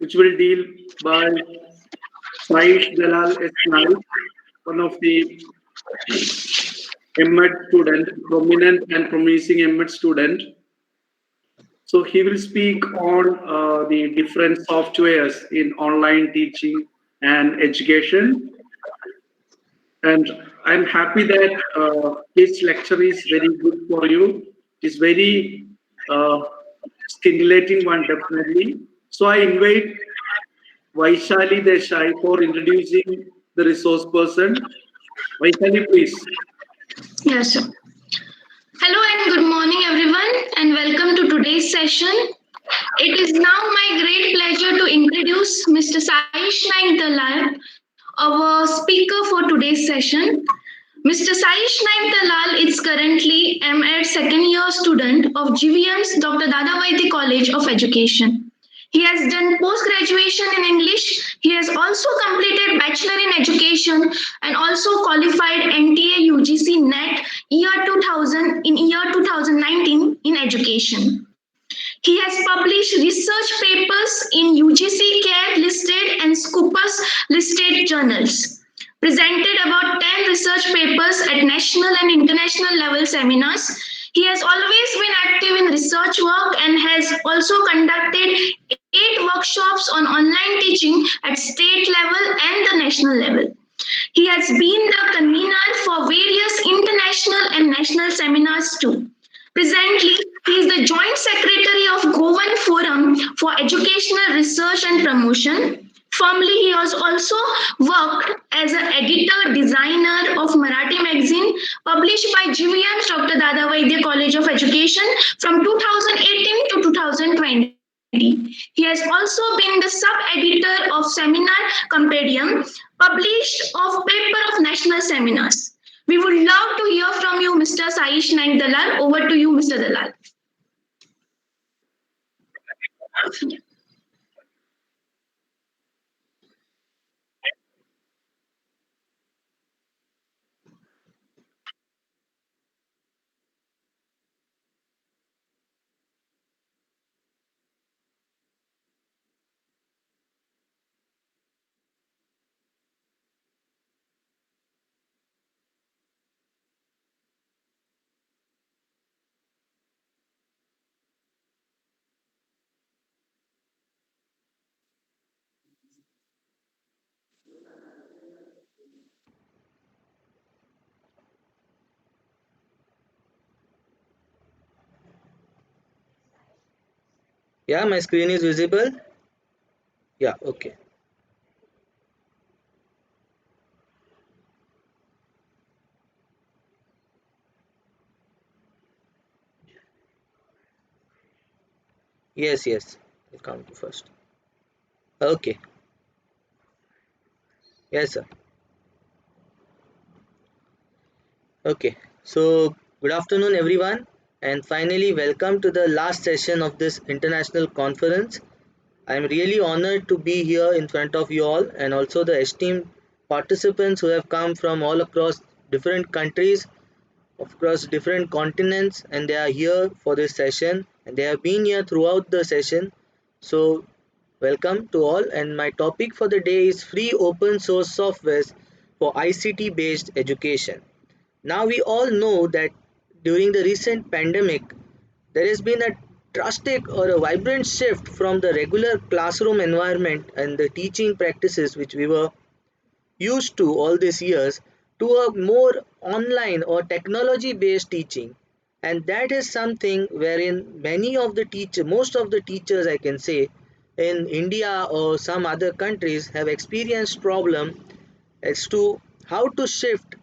which will deal by Saish Dalal Esnal, one of the MEd student, prominent and promising MEd student. So he will speak on the different softwares in online teaching and education. And I'm happy that this lecture is very good for you. It's very uh, stimulating one, definitely. So I invite Vaishali Desai for introducing the resource person. Vaishali, please. Yes, sir. Hello and good morning, everyone, and welcome to today's session. It is now my great pleasure to introduce Mr. Saish Naik Dalal, our speaker for today's session. Mr. Saish Naik Dalal is currently M.Ed second year student of GVM's Dr. Dada Vaidya College of Education. He has done post graduation in English. He has also completed Bachelor in Education and also qualified NTA UGC NET year 2000 in year 2019 in education. He has published research papers in UGC CARE listed and Scopus listed journals, presented about 10 research papers at national and international level seminars. He has always been active in research work and has also conducted 8 workshops on online teaching at state level and the national level. He has been the convener for various international and national seminars too. Presently, he is the Joint Secretary of Govan Forum for Educational Research and Promotion. Formerly, he has also worked as an editor designer of Marathi magazine published by GVM's Dr. Dada Vaidya College of Education from 2018 to 2020. He has also been the sub-editor of Seminar Compendium, published of paper of national seminars. We would love to hear from you, Mr. Saish Naik Dalal. Over to you, Mr. Dalal. Yeah, my screen is visible. Yeah, okay. Yes, yes. I'll count you first. Okay. Yes, sir. Okay. So, good afternoon, everyone, and finally, welcome to the last session of this international conference. I'm really honored to be here in front of you all and also the esteemed participants who have come from all across different countries, across different continents, and they are here for this session and they have been here throughout the session. So, welcome to all. And my topic for the day is free open source softwares for ICT based education. Now, we all know that during the recent pandemic, there has been a drastic or a vibrant shift from the regular classroom environment and the teaching practices which we were used to all these years to a more online or technology based teaching, and that is something wherein many of the teachers, most of the teachers I can say in India or some other countries have experienced problem as to how to shift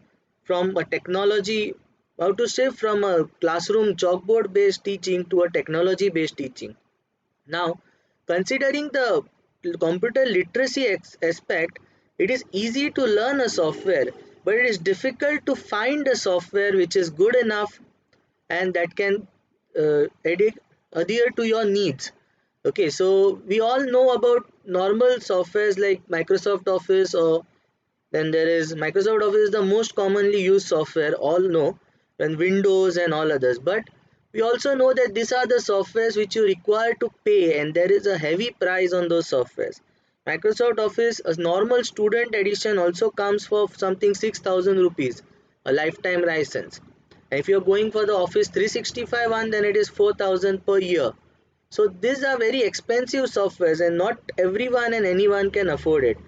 from a technology, how to shift from a classroom chalkboard based teaching to a technology based teaching. Now, considering the computer literacy aspect, it is easy to learn a software, but it is difficult to find a software which is good enough and that can adhere to your needs. Okay, so we all know about normal softwares like Microsoft Office, or then there is Microsoft Office is the most commonly used software, all know, and Windows and all others. But We also know that these are the softwares which you require to pay, and there is a heavy price on those softwares. Microsoft Office, a normal student edition, also comes for something 6,000 rupees, a lifetime license. And if you're going for the Office 365 one, then it is 4,000 per year. So these are very expensive softwares, and not everyone and anyone can afford it.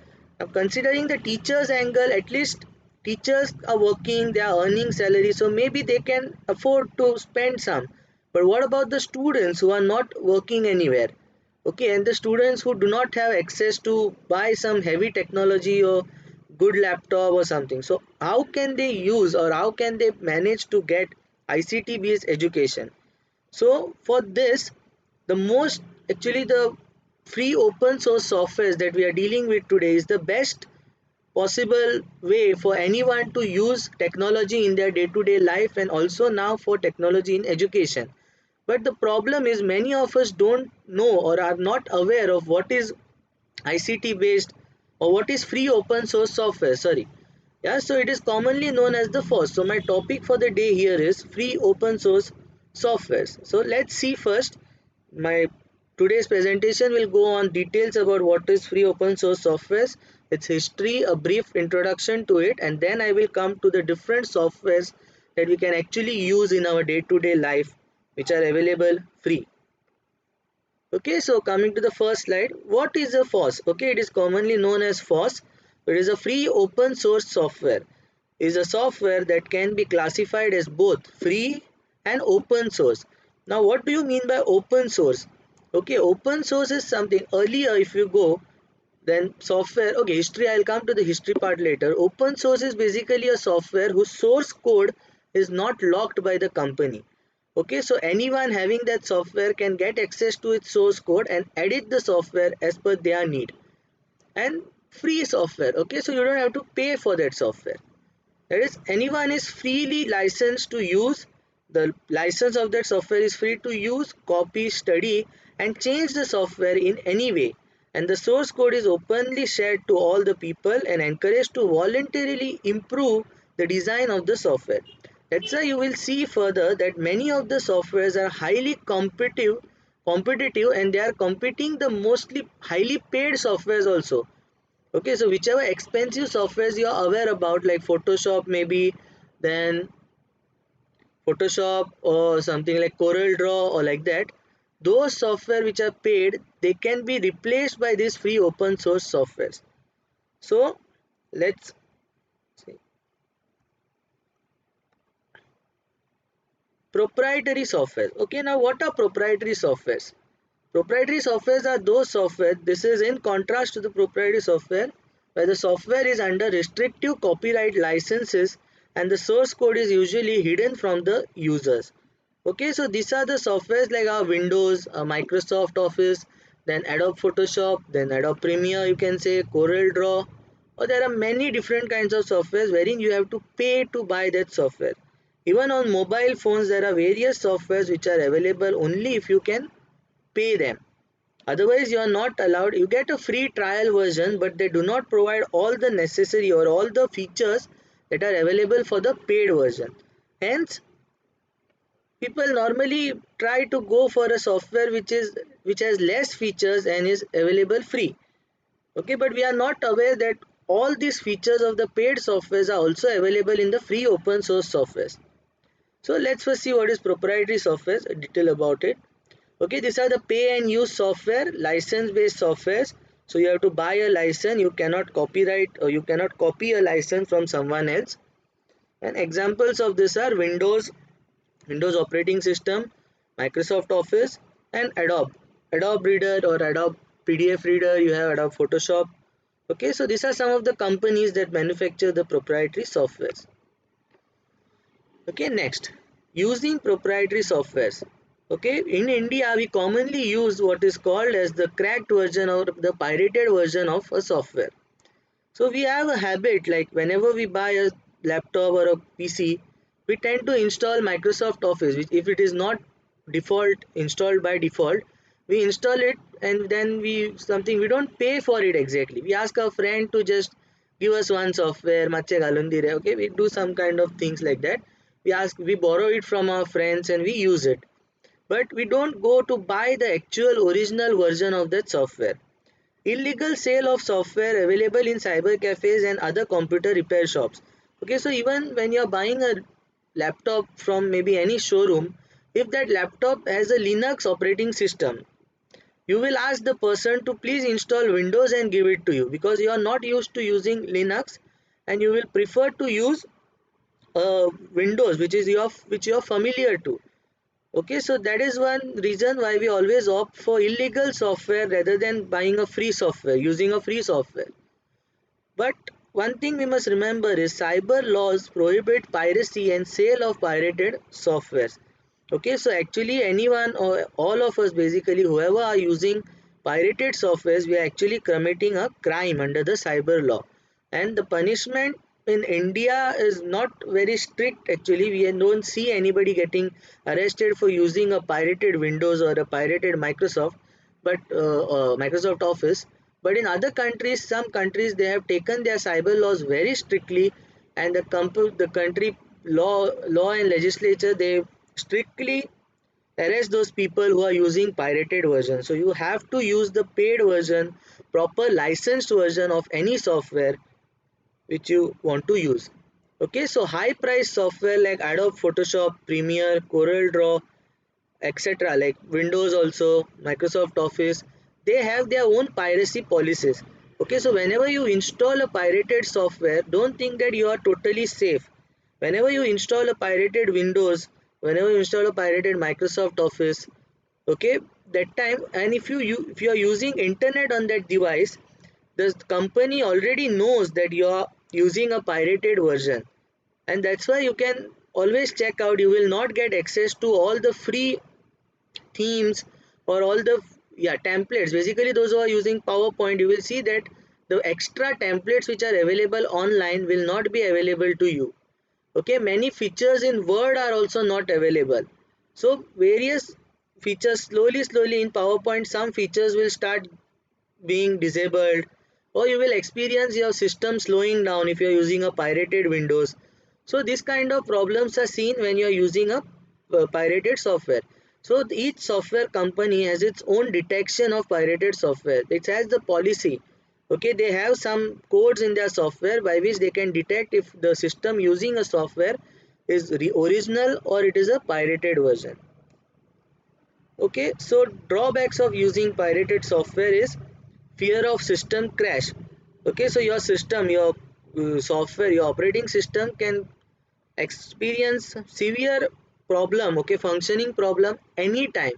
Now, considering the teachers' angle, at least teachers are working, they are earning salary, so maybe they can afford to spend some. But what about the students who are not working anywhere? Okay, and the students who do not have access to buy some heavy technology or good laptop or something. So how can they use, or how can they manage to get ICT based education? So for this, the most actually the free open source softwares that we are dealing with today is the best possible way for anyone to use technology in their day-to-day life, and also now for technology in education. But the problem is many of us don't know or are not aware of what is ICT based or what is free open source software. Sorry. Yeah, so it is commonly known as the FOSS. So my topic for the day here is free open source softwares. So let's see first. My today's presentation will go on details about what is free open source softwares, its history, a brief introduction to it, and then I will come to the different softwares that we can actually use in our day-to-day life, which are available free. Okay, so coming to the first slide, what is a FOSS? Okay, it is commonly known as FOSS. It is a free open source software. It is a software that can be classified as both free and open source. Now, what do you mean by open source? Okay, open source is something earlier if you go, then software, okay, history, I'll come to the history part later. Open source is basically a software whose source code is not locked by the company. Okay, so anyone having that software can get access to its source code and edit the software as per their need. And free software, okay, so you don't have to pay for that software. That is, anyone is freely licensed to use. The license of that software is free to use, copy, study, and change the software in any way. And the source code is openly shared to all the people and encouraged to voluntarily improve the design of the software. That's why you will see further that many of the softwares are highly competitive, and they are competing the mostly highly paid softwares also. Okay, so whichever expensive softwares you are aware about, like Photoshop maybe, then Photoshop or something like Corel Draw or like that, those software which are paid, they can be replaced by these free open source softwares. So let's see. Proprietary software. Okay, now what are proprietary softwares? Proprietary softwares are those software, this is in contrast to the proprietary software, where the software is under restrictive copyright licenses and the source code is usually hidden from the users. Okay, so these are the softwares like our Windows, Microsoft Office, then Adobe Photoshop, then Adobe Premiere, you can say Corel Draw, or there are many different kinds of softwares wherein you have to pay to buy that software. Even on mobile phones, there are various softwares which are available only if you can pay them. Otherwise, you are not allowed. You get a free trial version, but they do not provide all the necessary or all the features that are available for the paid version. Hence, people normally try to go for a software which has less features and is available free. Okay, but we are not aware that all these features of the paid softwares are also available in the free open source softwares. So let's first see what is proprietary softwares, a detail about it. Okay, these are the pay and use software, license based softwares. So you have to buy a license, you cannot copyright or you cannot copy a license from someone else. And examples of this are Windows operating system, Microsoft Office, and Adobe Reader or Adobe PDF Reader, you have Adobe Photoshop. Okay, so these are some of the companies that manufacture the proprietary softwares. Okay, next, using proprietary softwares. Okay, in India we commonly use what is called as the cracked version or the pirated version of a software. So we have a habit, like whenever we buy a laptop or a PC, we tend to install Microsoft Office, which if it is not default installed by default, we install it and then we don't pay for it exactly. We ask our friend to just give us one software, mache घालून दे. Okay, we do some kind of things like that. We borrow it from our friends and we use it. but we don't go to buy the actual original version of that software. Illegal sale of software available in cyber cafes and other computer repair shops. Okay, so even when you're buying a laptop from maybe any showroom, if that laptop has a Linux operating system, you will ask the person to please install Windows and give it to you, because you are not used to using Linux and you will prefer to use Windows, which you are familiar to. Okay, so that is one reason why we always opt for illegal software rather than buying a free software, using a free software. But one thing we must remember is cyber laws prohibit piracy and sale of pirated softwares. Okay, so actually anyone or all of us, basically whoever are using pirated softwares, we are actually committing a crime under the cyber law. And the punishment in India is not very strict actually. We don't see anybody getting arrested for using a pirated Windows or a pirated Microsoft, but Microsoft Office. But in other countries, some countries, they have taken their cyber laws very strictly, and the country law and legislature, they strictly arrest those people who are using pirated version. So you have to use the paid version, proper licensed version of any software which you want to use. Okay, so high price software like Adobe Photoshop, Premiere, Corel Draw, etc., like Windows, also Microsoft Office, they have their own piracy policies. Okay, so whenever you install a pirated software, don't think that you are totally safe. Whenever you install a pirated Windows, whenever you install a pirated Microsoft Office, okay, that time, and if you are using internet on that device, the company already knows that you are using a pirated version, and that's why you can always check out, you will not get access to all the free themes or all the templates. Basically those who are using PowerPoint, you will see that the extra templates which are available online will not be available to you. Okay, many features in Word are also not available. So various features, slowly in PowerPoint, some features will start being disabled, or you will experience your system slowing down if you are using a pirated Windows. So this kind of problems are seen when you are using a pirated software. So each software company has its own detection of pirated software. It has the policy. Okay, they have some codes in their software by which they can detect if the system using a software is original or it is a pirated version. Okay, so drawbacks of using pirated software is fear of system crash. Okay, so your system, your software, your operating system can experience severe problem, okay, functioning problem anytime.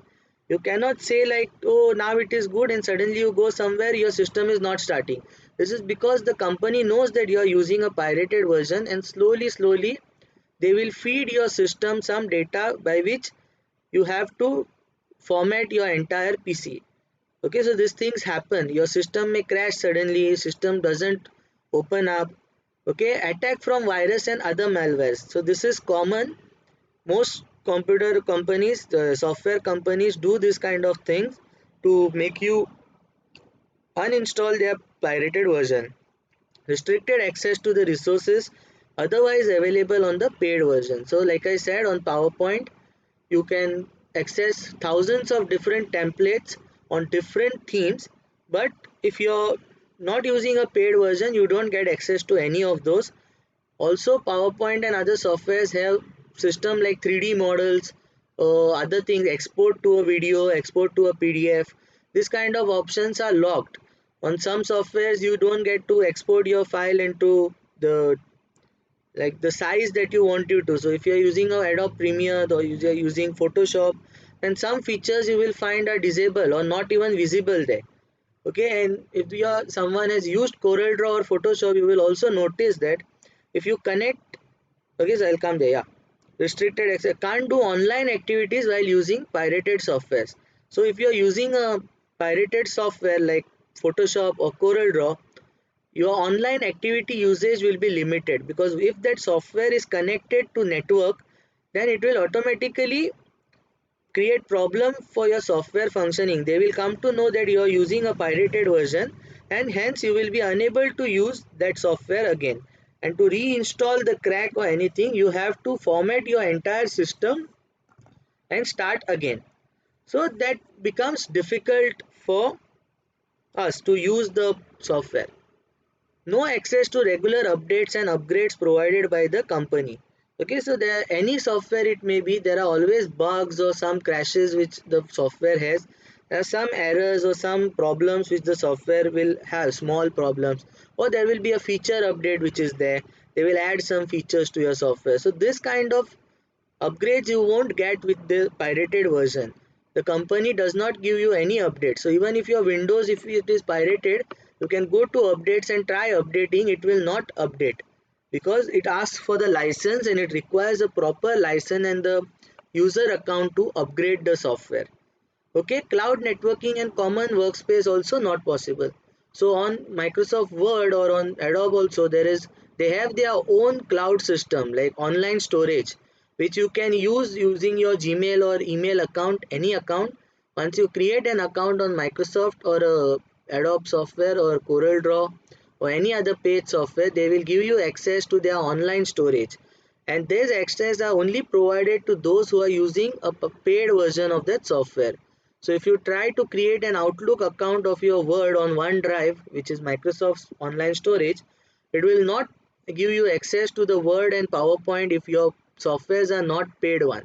You cannot say like, oh, now it is good, and suddenly you go somewhere, your system is not starting. This is because the company knows that you are using a pirated version, and slowly they will feed your system some data by which you have to format your entire PC. Okay, so these things happen, your system may crash suddenly, system doesn't open up. Okay, attack from virus and other malwares, so this is common. Most computer companies, the software companies, do this kind of things to make you uninstall their pirated version. Restricted access to the resources otherwise available on the paid version. So like I said, on PowerPoint you can access thousands of different templates on different themes, but if you're not using a paid version, you don't get access to any of those. Also, PowerPoint and other softwares have system like 3D models, other things, export to a video, export to a PDF. This kind of options are locked. On some softwares, you don't get to export your file into the like the size that you want you to. So if you're using a Adobe Premiere or you're using Photoshop, then some features you will find are disabled or not even visible there. Okay, and if you are someone has used Corel Draw or Photoshop, you will also notice that if you connect, okay, so I'll come there. Yeah, restricted access, can't do online activities while using pirated softwares. So if you are using a pirated software like Photoshop or Corel Draw, your online activity usage will be limited, because if that software is connected to network, then it will automatically create problem for your software functioning. They will come to know that you are using a pirated version, and hence you will be unable to use that software again. And to reinstall the crack or anything, you have to format your entire system and start again. So that becomes difficult for us to use the software. No access to regular updates and upgrades provided by the company. Okay, so there any software it may be, there are always bugs or some crashes which the software has. There are some errors or some problems which the software will have, small problems, or there will be a feature update which is there. They will add some features to your software. So this kind of upgrades you won't get with the pirated version. The company does not give you any update. So even if your Windows, if it is pirated, you can go to updates and try updating, it will not update because it asks for the license and it requires a proper license and the user account to upgrade the software. Okay, cloud networking and common workspace also not possible. So on Microsoft Word or on Adobe also they have their own cloud system like online storage which you can use using your Gmail or email account, any account. Once you create an account on Microsoft or Adobe software or CorelDRAW or any other paid software, they will give you access to their online storage, and these access are only provided to those who are using a paid version of that software. So if you try to create an Outlook account of your Word on OneDrive, which is Microsoft's online storage, it will not give you access to the Word and PowerPoint if your softwares are not paid one.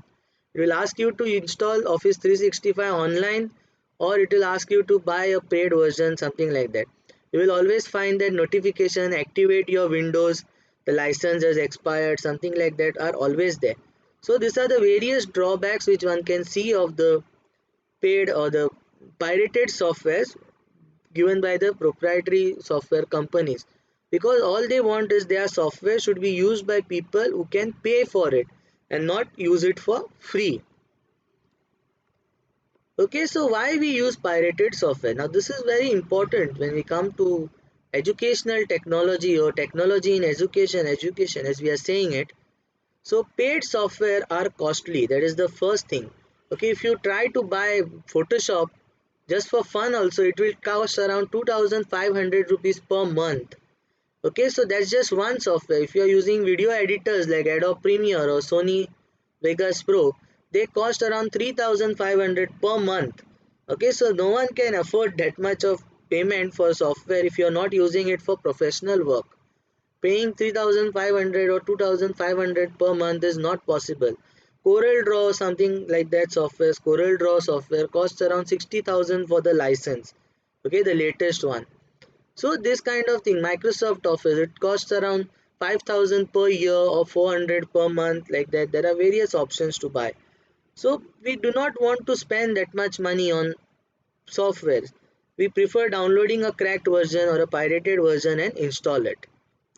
It will ask you to install Office 365 online, or it will ask you to buy a paid version, something like that. You will always find that notification, activate your Windows, the license has expired, something like that are always there. So these are the various drawbacks which one can see of the paid or the pirated softwares given by the proprietary software companies, because all they want is their software should be used by people who can pay for it and not use it for free. Okay, so why we use pirated software? Now this is very important when we come to educational technology or technology in education as we are saying it. So paid software are costly. That is the first thing. Okay, if you try to buy Photoshop just for fun also, it will cost around 2500 rupees per month. Okay, so that's just one software. If you're using video editors like Adobe Premiere or Sony Vegas Pro, they cost around 3500 per month. Okay, so no one can afford that much of payment for software if you're not using it for professional work. Paying 3500 or 2500 per month is not possible. CorelDRAW, something like that software, CorelDRAW software costs around 60,000 for the license. Okay, the latest one. So this kind of thing, Microsoft Office, it costs around 5,000 per year or 400 per month, like that. There are various options to buy. So we do not want to spend that much money on software. We prefer downloading a cracked version or a pirated version and install it.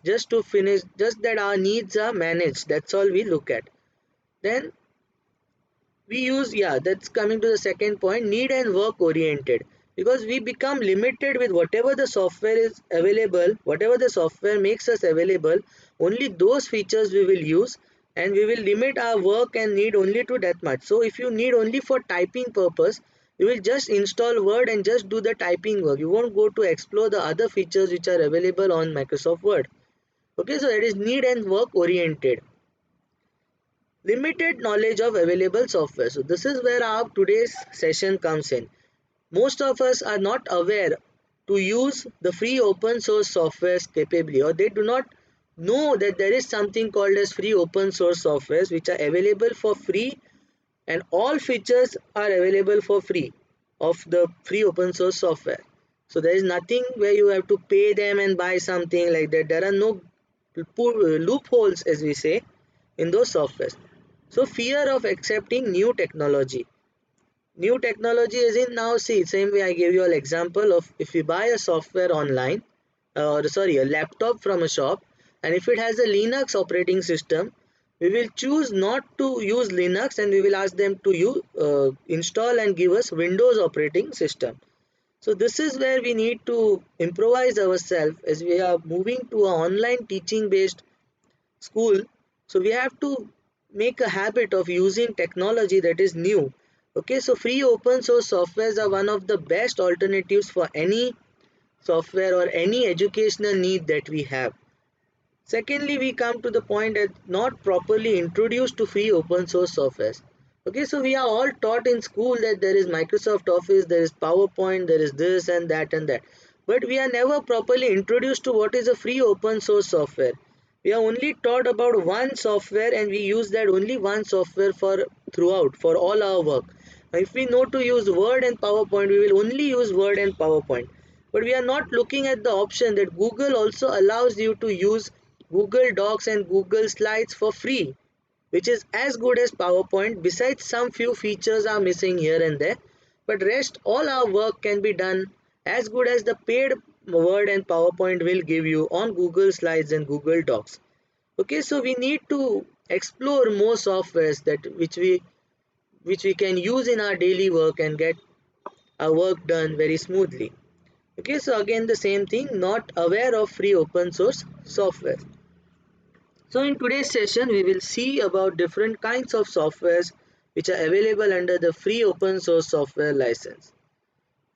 Just to finish, just that our needs are managed. That's all we look at. Then we use, yeah, that's coming to the second point, need and work oriented, because we become limited with whatever the software is available, whatever the software makes us available, only those features we will use, and we will limit our work and need only to that much. So if you need only for typing purpose, you will just install Word and just do the typing work. You won't go to explore the other features which are available on Microsoft Word. Okay, so that is need and work oriented. Limited knowledge of available software. So this is where our today's session comes in. Most of us are not aware to use the free open source softwares capably, or they do not know that there is something called as free open source softwares which are available for free, and all features are available for free of the free open source software. So there is nothing where you have to pay them and buy something like that. There are no loopholes, as we say, in those softwares. So fear of accepting new technology. New technology is in, now see, same way I gave you an example of, if you buy a software online, or sorry, a laptop from a shop, and if it has a Linux operating system, we will choose not to use Linux and we will ask them to install and give us Windows operating system. So this is where we need to improvise ourselves as we are moving to an online teaching based school. So we have to make a habit of using technology that is new. Okay, so free open source softwares are one of the best alternatives for any software or any educational need that we have. Secondly, we come to the point that not properly introduced to free open source softwares. Okay, so we are all taught in school that there is Microsoft Office, there is PowerPoint, there is this and that and that. But we are never properly introduced to what is a free open source software. We are only taught about one software and we use that only one software for throughout for all our work. If we know to use Word and PowerPoint, we will only use Word and PowerPoint. But we are not looking at the option that Google also allows you to use Google Docs and Google Slides for free, which is as good as PowerPoint. Besides, some few features are missing here and there, but rest all our work can be done as good as the paid Word and PowerPoint will give you on Google Slides and Google Docs. Okay, so we need to explore more softwares that which we can use in our daily work and get our work done very smoothly. Okay, so again the same thing, not aware of free open source software. So in today's session, we will see about different kinds of softwares which are available under the free open source software license.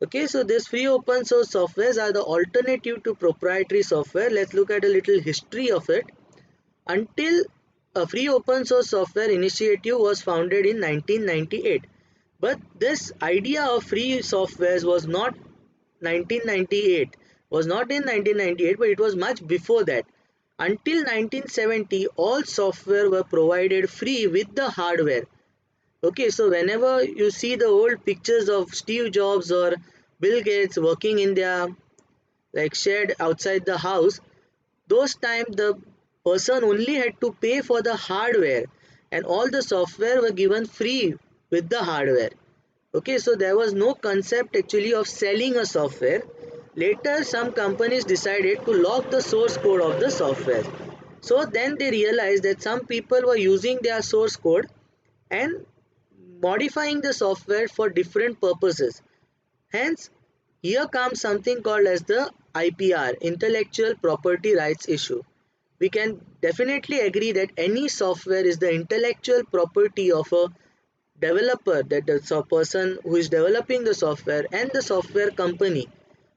Okay, so these free open source softwares are the alternative to proprietary software. Let's look at a little history of it. Until a free open source software initiative was founded in 1998. But this idea of free softwares was not 1998, was not in 1998, but it was much before that. Until 1970, all software were provided free with the hardware. Okay, so whenever you see the old pictures of Steve Jobs or Bill Gates working in their like shed outside the house, those time the person only had to pay for the hardware and all the software were given free with the hardware. Okay, so there was no concept actually of selling a software. Later, some companies decided to lock the source code of the software. So then they realized that some people were using their source code and modifying the software for different purposes. Hence, here comes something called as the IPR, intellectual property rights issue. We can definitely agree that any software is the intellectual property of a developer, that the person who is developing the software and the software company.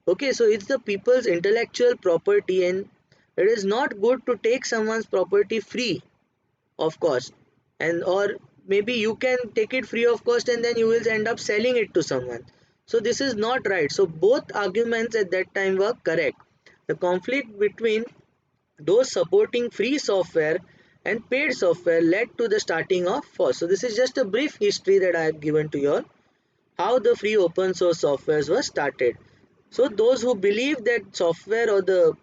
Okay, so it's the people's intellectual property and it is not good to take someone's property free of cost, and or maybe you can take it free of cost and then you will end up selling it to someone. So this is not right. So both arguments at that time were correct. The conflict between those supporting free software and paid software led to the starting of FOSS. So this is just a brief history that I have given to you all, how the free open source softwares were started. So those who believe that software or the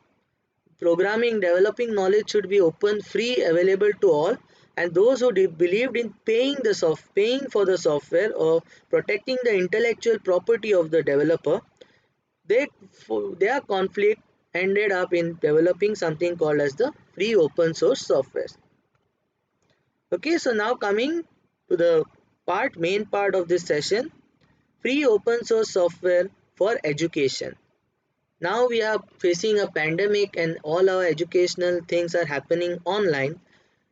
programming developing knowledge should be open, free, available to all, and those who believed in paying for the software or protecting the intellectual property of the developer, they their conflict ended up in developing something called as the free open source software. Okay, so now coming to the main part of this session, free open source software for education. Now we are facing a pandemic and all our educational things are happening online,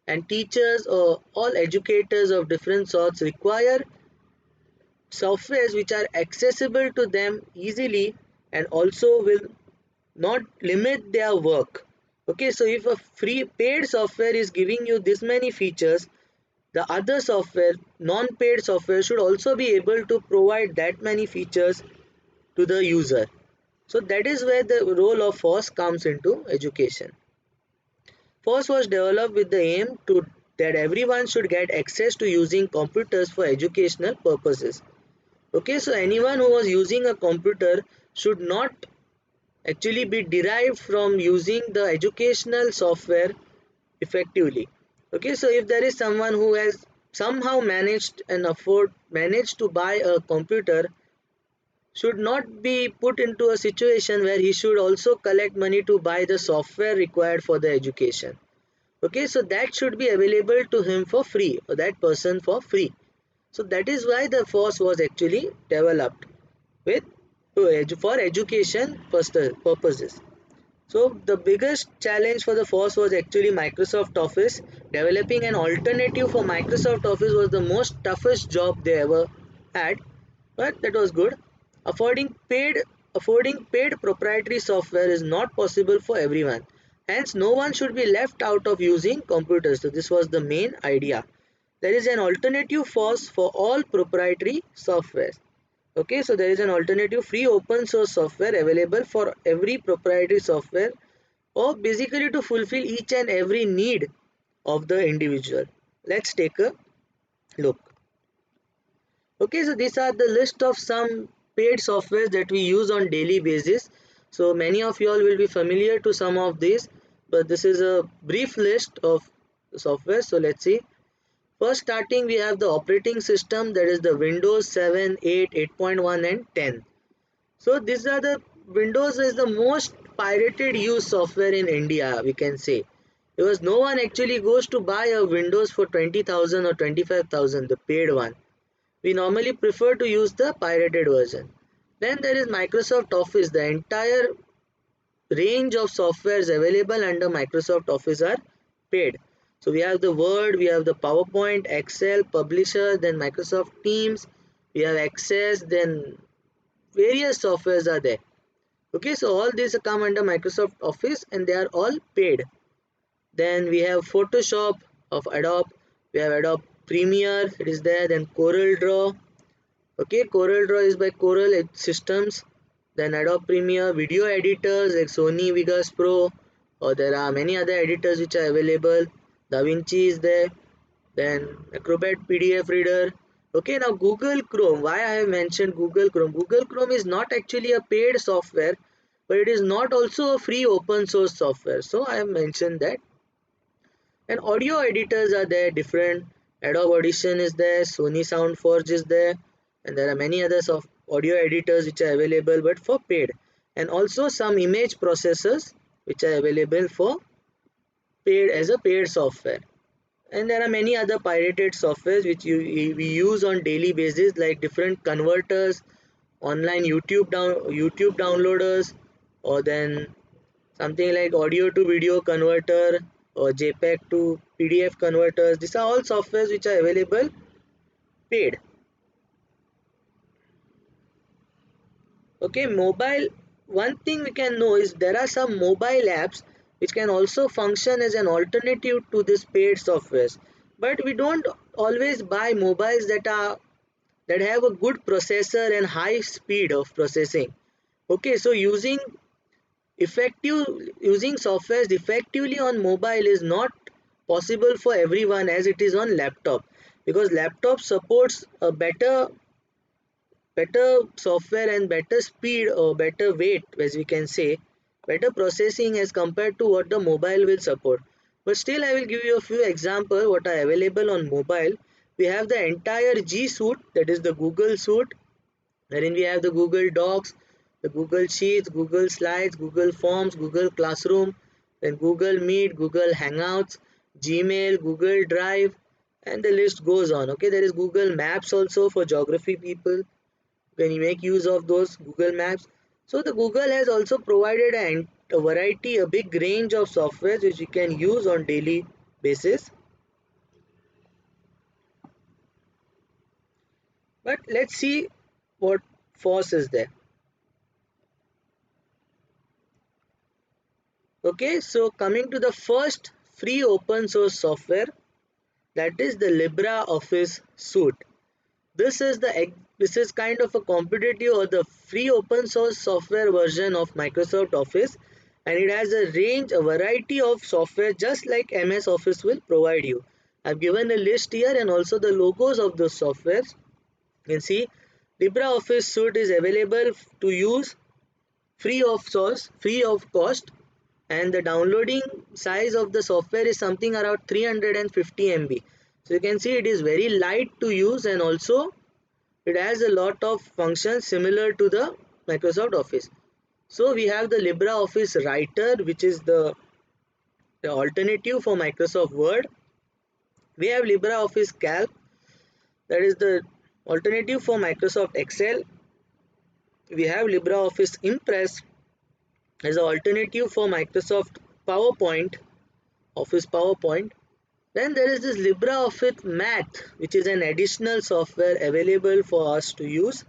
and teachers or all educators of different sorts require softwares which are accessible to them easily and also will not limit their work. Okay, so if a free paid software is giving you this many features, the other software, non-paid software, should also be able to provide that many features to the user. So that is where the role of FOSS comes into education. FOSS was developed with the aim to that everyone should get access to using computers for educational purposes. Okay, so anyone who was using a computer should not actually be derived from using the educational software effectively. Okay, so if there is someone who has somehow managed to buy a computer, should not be put into a situation where he should also collect money to buy the software required for the education. Okay, so that should be available to him for free, or that person for free. So that is why the FOSS was actually developed with for education purposes. So the biggest challenge for the FOSS was actually Microsoft Office. Developing an alternative for Microsoft Office was the most toughest job they ever had, but that was good. Affording paid proprietary software is not possible for everyone. Hence, no one should be left out of using computers. So this was the main idea. there is an alternative for all proprietary software. Okay, so there is an alternative free open source software available for every proprietary software, or basically to fulfill each and every need of the individual. Let's take a look. Okay, so these are the list of some paid softwares that we use on daily basis. So many of you all will be familiar to some of these, but this is a brief list of software. So let's see. First starting, we have the operating system, that is the Windows 7, 8, 8.1 and 10. So these are the Windows is the most pirated used software in India, we can say, because no one actually goes to buy a Windows for 20,000 or 25,000, the paid one. We normally prefer to use the pirated version. Then there is Microsoft Office. The entire range of softwares available under Microsoft Office are paid. So we have the Word, we have the PowerPoint, Excel, Publisher, then Microsoft Teams, we have Access, then various softwares are there. Okay, so all these come under Microsoft Office and they are all paid. Then we have Photoshop of Adobe, we have Adobe Premiere, it is there, then Corel Draw. Okay, Corel Draw is by Coral Systems. Then Adobe Premiere, video editors like Sony Vegas Pro, or there are many other editors which are available. DaVinci is there. Then Acrobat PDF Reader. Okay, now Google Chrome. Why I have mentioned Google Chrome? Google Chrome is not actually a paid software, but it is not also a free open source software. So I have mentioned that. And audio editors are there, different. Adobe Audition is there, Sony SoundForge is there, and there are many others of audio editors which are available but for paid. And also some image processors which are available for paid as a paid software. And there are many other pirated softwares which we use on daily basis, like different converters, online YouTube downloaders, or then something like audio to video converter or JPEG to PDF converters. These are all softwares which are available paid. Okay, mobile. One thing we can know is there are some mobile apps which can also function as an alternative to this paid softwares. But we don't always buy mobiles that have a good processor and high speed of processing. Okay, so using softwares effectively on mobile is not possible for everyone as it is on laptop, because laptop supports a better software and better speed or better weight, as we can say, better processing as compared to what the mobile will support. But still, I will give you a few examples what are available on mobile. We have the entire G Suite, that is the Google Suite, wherein we have the Google Docs, the Google Sheets, Google Slides, Google Forms, Google Classroom, then Google Meet, Google Hangouts, Gmail, Google Drive, and the list goes on. Okay, there is Google Maps also for geography people when you make use of those Google Maps. So the Google has also provided a variety, a big range of softwares which you can use on daily basis. But let's see what FOSS is there. Okay, so coming to the first free open source software, that is the LibreOffice Suite. This is kind of a competitive or the free open source software version of Microsoft Office, and it has a variety of software just like MS Office will provide you. I've given a list here and also the logos of those softwares. You can see LibreOffice Suite is available to use free of cost, and the downloading size of the software is something around 350 MB. So you can see it is very light to use, and also it has a lot of functions similar to the Microsoft Office. So we have the LibreOffice Writer, which is the alternative for Microsoft Word. We have LibreOffice Calc, that is the alternative for Microsoft Excel. We have LibreOffice Impress as an alternative for Microsoft PowerPoint, Office PowerPoint. Then there is this LibreOffice Math, which is an additional software available for us to use.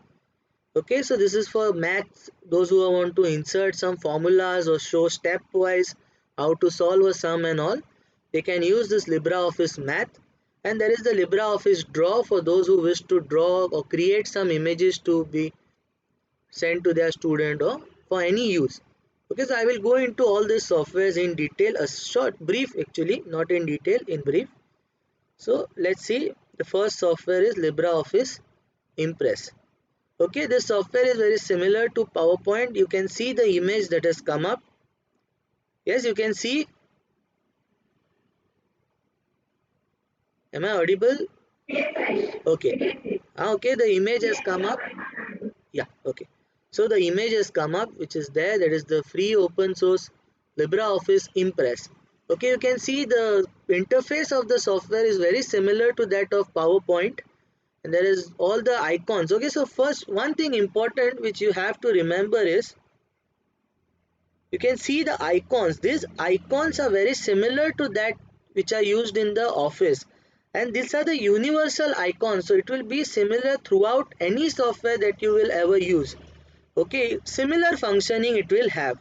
Okay, so this is for maths, those who want to insert some formulas or show stepwise how to solve a sum and all. They can use this LibreOffice Math. and there is the LibreOffice Draw for those who wish to draw or create some images to be sent to their student or for any use. Okay, so I will go into all these softwares in detail, a short brief actually, not in detail, in brief. So let's see, the first software is LibreOffice Impress. Okay, this software is very similar to PowerPoint. You can see the image that has come up. Yes, you can see. Am I audible? Okay. Okay, the image has come up. Yeah, okay. So the image has come up, which is there. That is the free open source LibreOffice Impress. Okay, you can see the interface of the software is very similar to that of PowerPoint, and there is all the icons. Okay, so first one thing important which you have to remember is you can see the icons. These icons are very similar to that which are used in the office, and these are the universal icons, so it will be similar throughout any software that you will ever use. Okay, similar functioning it will have.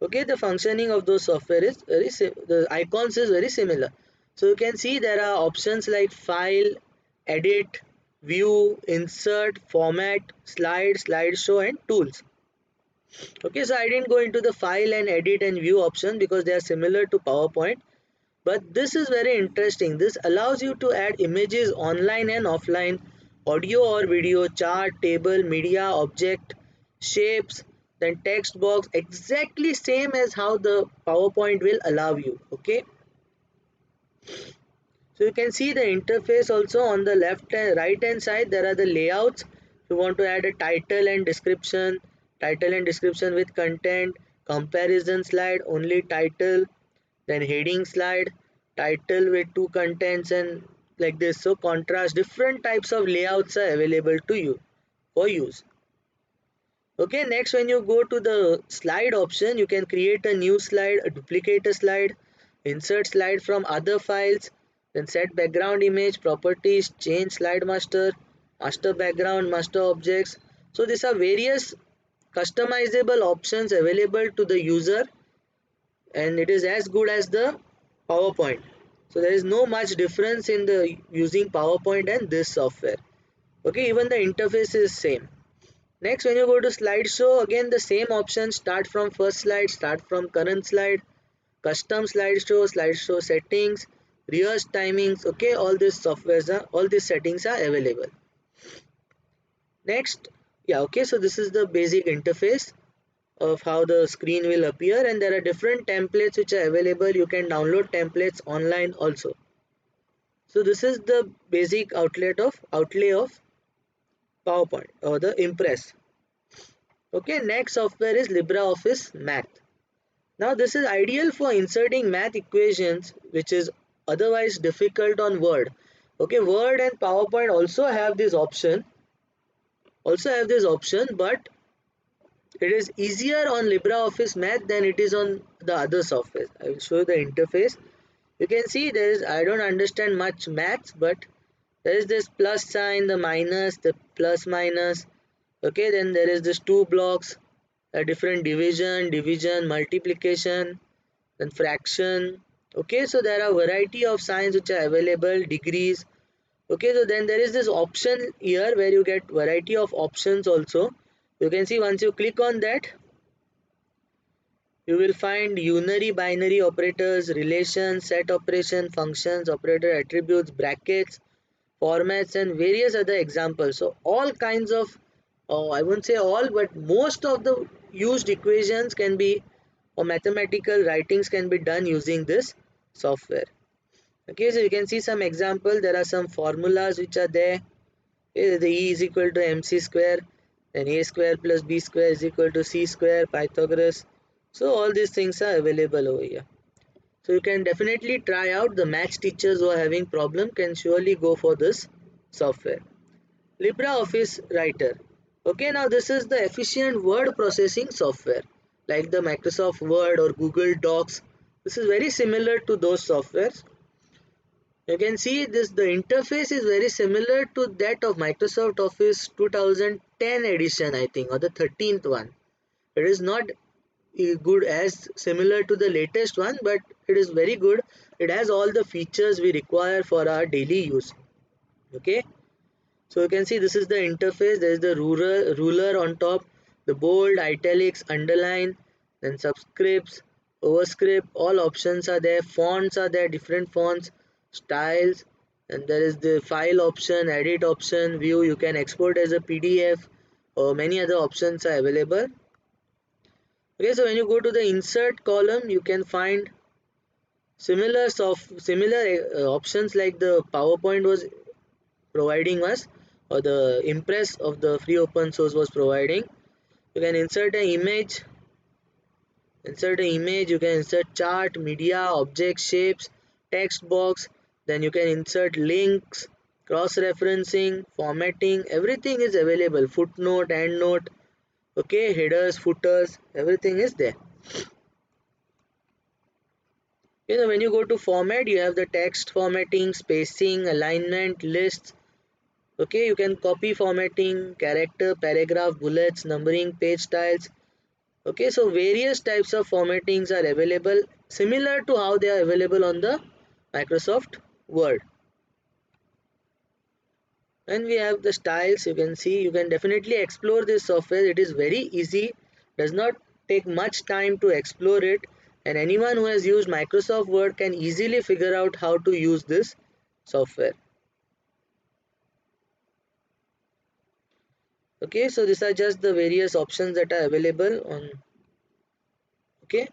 Okay, the functioning of those software is the icons is very similar. So you can see there are options like file, edit, view, insert, format, slide, slideshow, and tools. Okay, so I didn't go into the file and edit and view option because they are similar to PowerPoint, but this is very interesting. This allows you to add images online and offline, audio or video, chart, table, media, object, shapes, then text box, exactly same as how the PowerPoint will allow you. Okay, so you can see the interface also on the left and right hand side. There are the layouts. If you want to add a title and description with content, comparison slide, only title, then heading slide, title with two contents, and like this. So contrast, different types of layouts are available to you for use. Okay, next when you go to the slide option, you can create a new slide, duplicate a slide, insert slide from other files, then set background image, properties, change slide master, master background, master objects. So these are various customizable options available to the user, and it is as good as the PowerPoint. So there is no much difference in the using PowerPoint and this software. Okay, even the interface is same. Next, when you go to slideshow, again the same option, start from first slide, start from current slide, custom slideshow, slideshow settings, rehearse timings. Okay, all these settings are available. Next, yeah, okay, so this is the basic interface of how the screen will appear, and there are different templates which are available. You can download templates online also. So this is the basic outlay of PowerPoint or the Impress. Okay, next software is LibreOffice Math. Now this is ideal for inserting math equations which is otherwise difficult on Word. Okay, Word and PowerPoint also have this option, but it is easier on LibreOffice Math than it is on the other software. I will show you the interface. You can see there is, I don't understand much maths, but there is this plus sign, the minus, the plus minus. Okay, then there is this two blocks, a different division, multiplication, then fraction. Okay, so there are variety of signs which are available, degrees. Okay, so then there is this option here where you get variety of options also. You can see once you click on that, you will find unary, binary operators, relations, set operation, functions, operator attributes, brackets, formats, and various other examples. So all kinds of, I won't say all, but most of the used equations can be, or mathematical writings can be done using this software. Okay, so you can see some example. There are some formulas which are there. Okay, the E is equal to mc square, then a square plus b square is equal to c square, Pythagoras. So all these things are available over here. So you can definitely try out. The maths teachers who are having problem can surely go for this software. LibreOffice Writer. Okay, now this is the efficient word processing software like the Microsoft Word or Google Docs. This is very similar to those softwares. You can see this, the interface is very similar to that of Microsoft Office 2010 edition, I think, or the 13th one. It is not good as similar to the latest one, but it is very good. it has all the features we require for our daily use. Okay, so you can see this is the interface. There is the ruler on top, the bold, italics, underline, then subscripts, overscript, all options are there, fonts are there, different fonts, styles, and there is the file option, edit option, view, you can export as a PDF, or many other options are available. Okay, so when you go to the insert column, you can find similar options like the PowerPoint was providing us, or the Impress of the free open source was providing. You can insert an image, you can insert chart, media, object, shapes, text box, then you can insert links, cross-referencing, formatting, everything is available, footnote, endnote, okay, headers, footers, everything is there. When you go to format, you have the text formatting, spacing, alignment, lists. Okay, you can copy formatting, character, paragraph, bullets, numbering, page styles. Okay, so various types of formattings are available, similar to how they are available on the Microsoft Word. And we have the styles. You can see, you can definitely explore this software. It is very easy, does not take much time to explore it, and anyone who has used Microsoft Word can easily figure out how to use this software. Okay, so these are just the various options that are available on. Okay,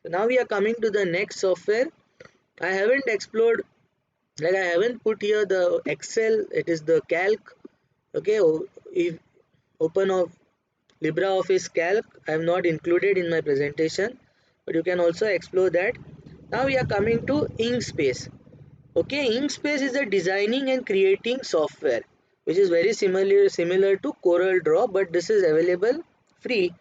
so now we are coming to the next software. I haven't explored, like I haven't put here the Excel, it is the Calc. Okay, if open of LibreOffice Calc, I have not included in my presentation, but you can also explore that. Now we are coming to Inkspace. Okay, Inkspace is a designing and creating software which is very similar to CorelDRAW, but this is available free,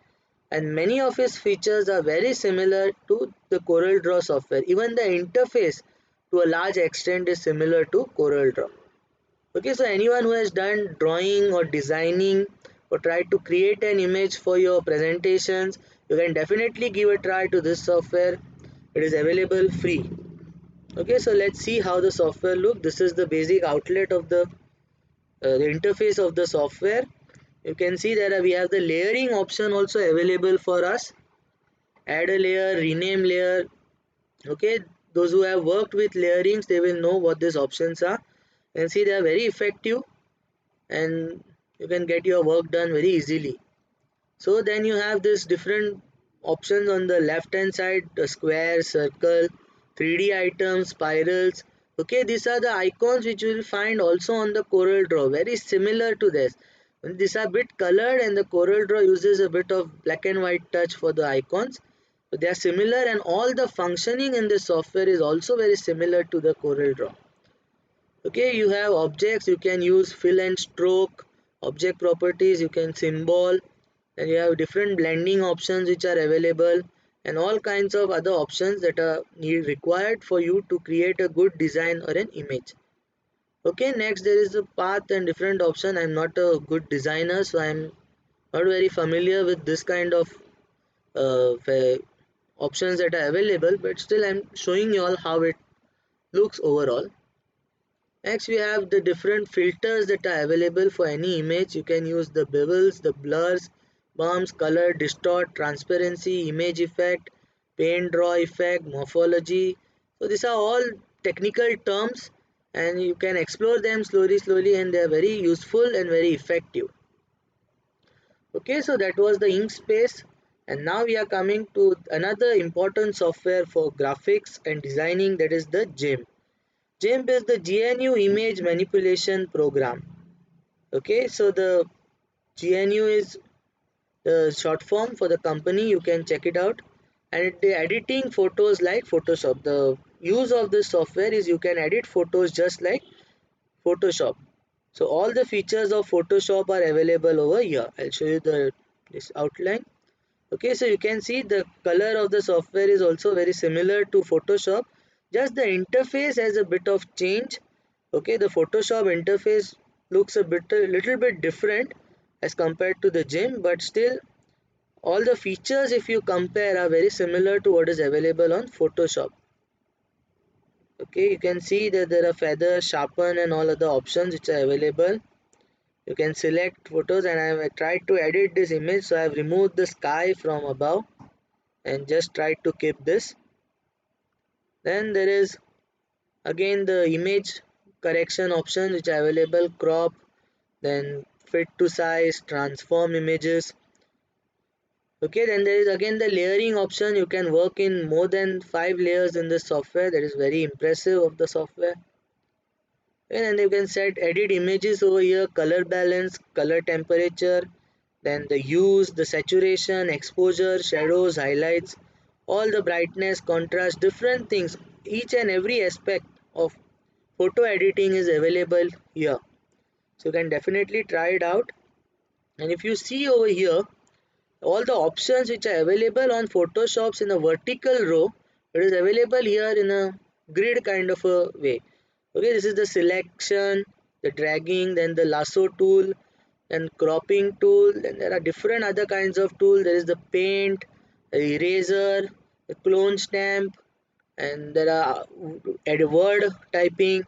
and many of its features are very similar to the CorelDRAW software. Even the interface to a large extent is similar to CorelDRAW. Okay, so anyone who has done drawing or designing or tried to create an image for your presentations, you can definitely give a try to this software. It is available free. Okay, so let's see how the software look. This is the basic outlet of the interface of the software. You can see that we have the layering option also available for us. Add a layer, rename layer. Okay, those who have worked with layerings, they will know what these options are. You can see they are very effective, and you can get your work done very easily. So then you have this different options on the left hand side, the square, circle, 3D items, spirals. Okay, these are the icons which you will find also on the CorelDRAW, very similar to this. And these are a bit colored, and the CorelDRAW uses a bit of black and white touch for the icons. So they are similar, and all the functioning in the software is also very similar to the CorelDRAW. Okay, you have objects, you can use fill and stroke, object properties, you can symbol, and you have different blending options which are available, and all kinds of other options that are required for you to create a good design or an image. Okay, next there is a path and different option. I'm not a good designer, so I'm not very familiar with this kind of options that are available, but still I'm showing you all how it looks overall. Next we have the different filters that are available for any image. You can use the bevels, the blurs, bumps, color, distort, transparency, image effect, paint draw effect, morphology. So these are all technical terms, and you can explore them slowly, and they are very useful and very effective. Okay, so that was the Inkspace, and now we are coming to another important software for graphics and designing, that is the GIMP. GIMP is the GNU Image Manipulation Program. Okay, so the GNU is the short form for the company. You can check it out, and the editing photos like Photoshop. The use of this software is you can edit photos just like Photoshop. So all the features of Photoshop are available over here. I'll show you this outline. Okay, so you can see the color of the software is also very similar to Photoshop, just the interface has a bit of change. Okay, the Photoshop interface looks a little bit different as compared to the GIMP, but still all the features, if you compare, are very similar to what is available on Photoshop. Okay, you can see that there are feather, sharpen and all other options which are available. You can select photos, and I have tried to edit this image, so I have removed the sky from above and just tried to keep this. Then there is again the image correction option which are available: crop, then fit to size, transform images. Okay, then there is again the layering option. You can work in more than 5 layers in this software. That is very impressive of the software. And you can set edit images over here: color balance, color temperature, then the hues, the saturation, exposure, shadows, highlights, all the brightness, contrast, different things. Each and every aspect of photo editing is available here. So you can definitely try it out. And if you see over here, all the options which are available on Photoshops in a vertical row, it is available here in a grid kind of a way. Okay, this is the selection, the dragging, then the lasso tool, and cropping tool. Then there are different other kinds of tool. There is the paint, the eraser, the clone stamp, and there are add word typing.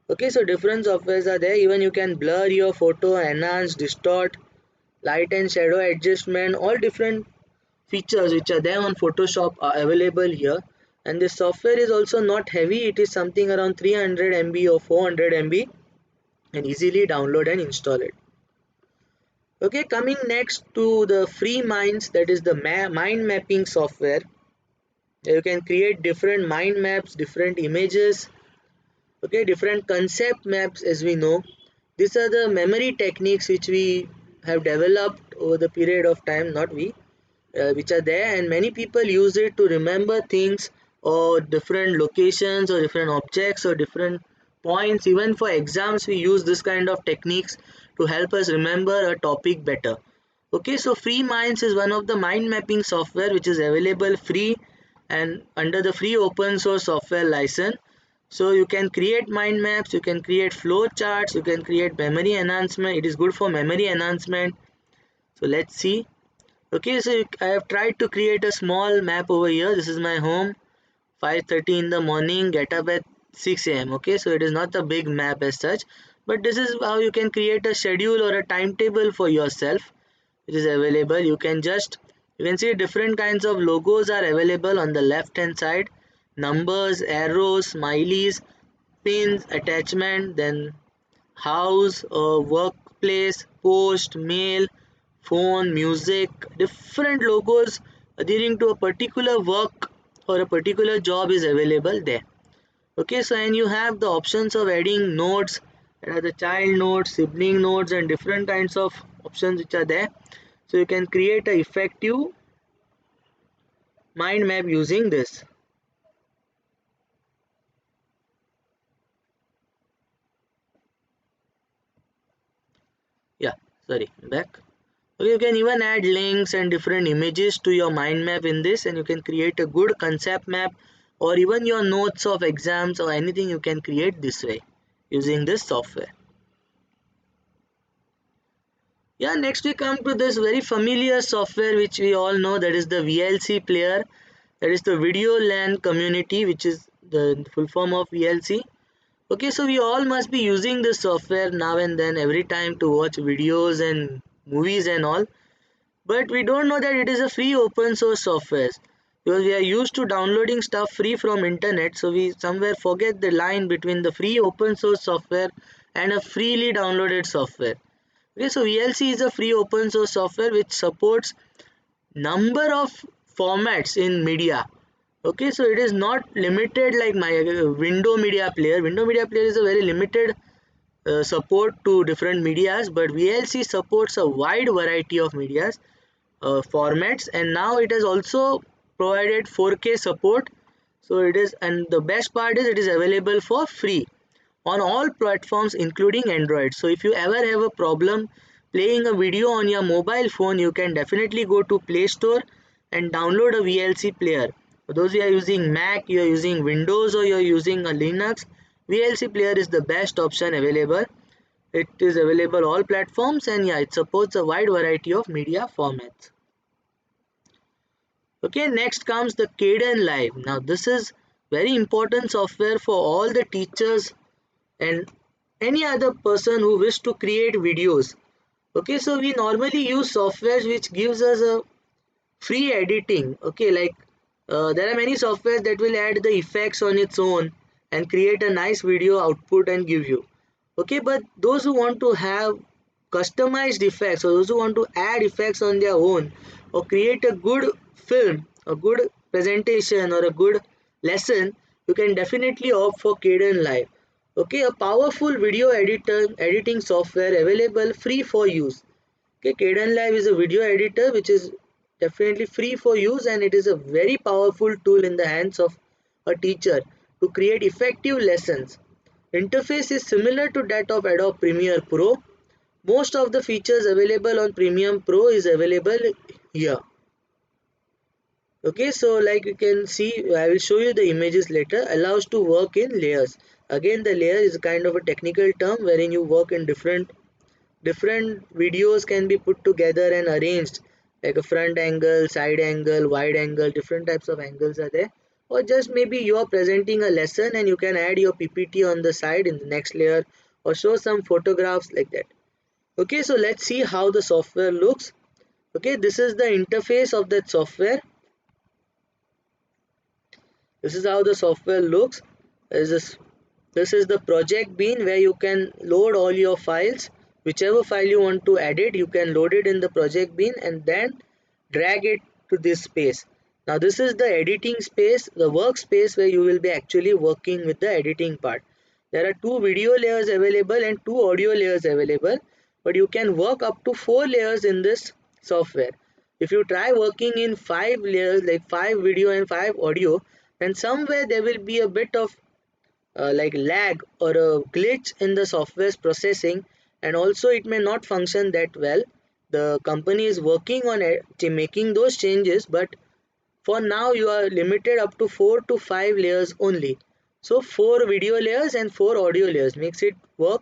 Okay, so different softwares are there. Even you can blur your photo, enhance, distort, light and shadow adjustment. All different features which are there on Photoshop are available here. And this software is also not heavy. It is something around 300 MB or 400 MB, and easily download and install it. Okay, coming next to the free minds, that is the mind mapping software. You can create different mind maps, different images, okay, different concept maps. As we know, these are the memory techniques which we have developed over the period of time, not we, which are there, and many people use it to remember things or different locations or different objects or different points. Even for exams we use this kind of techniques to help us remember a topic better. Okay, so free minds is one of the mind mapping software which is available free and under the free open source software license. So you can create mind maps, you can create flow charts, you can create memory enhancement. It is good for memory enhancement. So let's see. Okay, so I have tried to create a small map over here. This is my home. 5:30 in the morning, get up at 6 a.m. Okay, so it is not a big map as such, but this is how you can create a schedule or a timetable for yourself. It is available. You can see different kinds of logos are available on the left hand side: numbers, arrows, smileys, pins, attachment, then house, workplace, post, mail, phone, music. Different logos adhering to a particular work or a particular job is available there. Okay, so and you have the options of adding nodes, the child nodes, sibling nodes, and different kinds of options which are there. So you can create a effective mind map using this. Yeah, sorry, back. Okay, you can even add links and different images to your mind map in this, and you can create a good concept map, or even your notes of exams or anything you can create this way using this software. Yeah, next we come to this very familiar software which we all know, that is the VLC player, that is the Video LAN Community, which is the full form of VLC. Okay, so we all must be using this software now and then every time to watch videos and movies and all. But we don't know that it is a free open source software, because we are used to downloading stuff free from internet, so we somewhere forget the line between the free open source software and a freely downloaded software. Okay, so VLC is a free open source software which supports number of formats in media. Okay, so it is not limited like my window media player. Window media player is a very limited support to different medias, but VLC supports a wide variety of medias formats, and now it has also provided 4K support. So it is, and the best part is it is available for free on all platforms including Android. So if you ever have a problem playing a video on your mobile phone, you can definitely go to Play Store and download a VLC player. For those who are using Mac, you are using Windows, or you are using a Linux, VLC player is the best option available. It is available all platforms, and yeah, it supports a wide variety of media formats. Okay, next comes the Kdenlive. Now this is very important software for all the teachers and any other person who wish to create videos. Okay, so we normally use softwares which gives us a free editing. Okay, like there are many softwares that will add the effects on its own and create a nice video output and give you. Okay, but those who want to have customized effects, or those who want to add effects on their own, or create a good film, a good presentation, or a good lesson, you can definitely opt for Kaden Live. Okay, a powerful video editing software available free for use. Okay, Kaden Live is a video editor which is definitely free for use, and it is a very powerful tool in the hands of a teacher to create effective lessons. Interface is similar to that of Adobe Premiere Pro. Most of the features available on Premiere Pro is available here. Okay, so like you can see, I will show you the images later. Allows to work in layers. Again, the layer is kind of a technical term wherein you work in different videos can be put together and arranged, like a front angle, side angle, wide angle, different types of angles are there. Or just maybe you are presenting a lesson and you can add your PPT on the side in the next layer, or show some photographs like that. Okay, so let's see how the software looks. Okay, this is the interface of that software. This is how the software looks. This is the project bin where you can load all your files. Whichever file you want to edit, you can load it in the project bin and then drag it to this space. Now this is the editing space, the workspace where you will be actually working with the editing part. There are 2 video layers available and 2 audio layers available, but you can work up to 4 layers in this software. If you try working in 5 layers, like 5 video and 5 audio, then somewhere there will be a bit of like lag or a glitch in the software's processing, and also it may not function that well. The company is working on it, making those changes, but for now you are limited up to 4 to 5 layers only. So 4 video layers and 4 audio layers makes it work,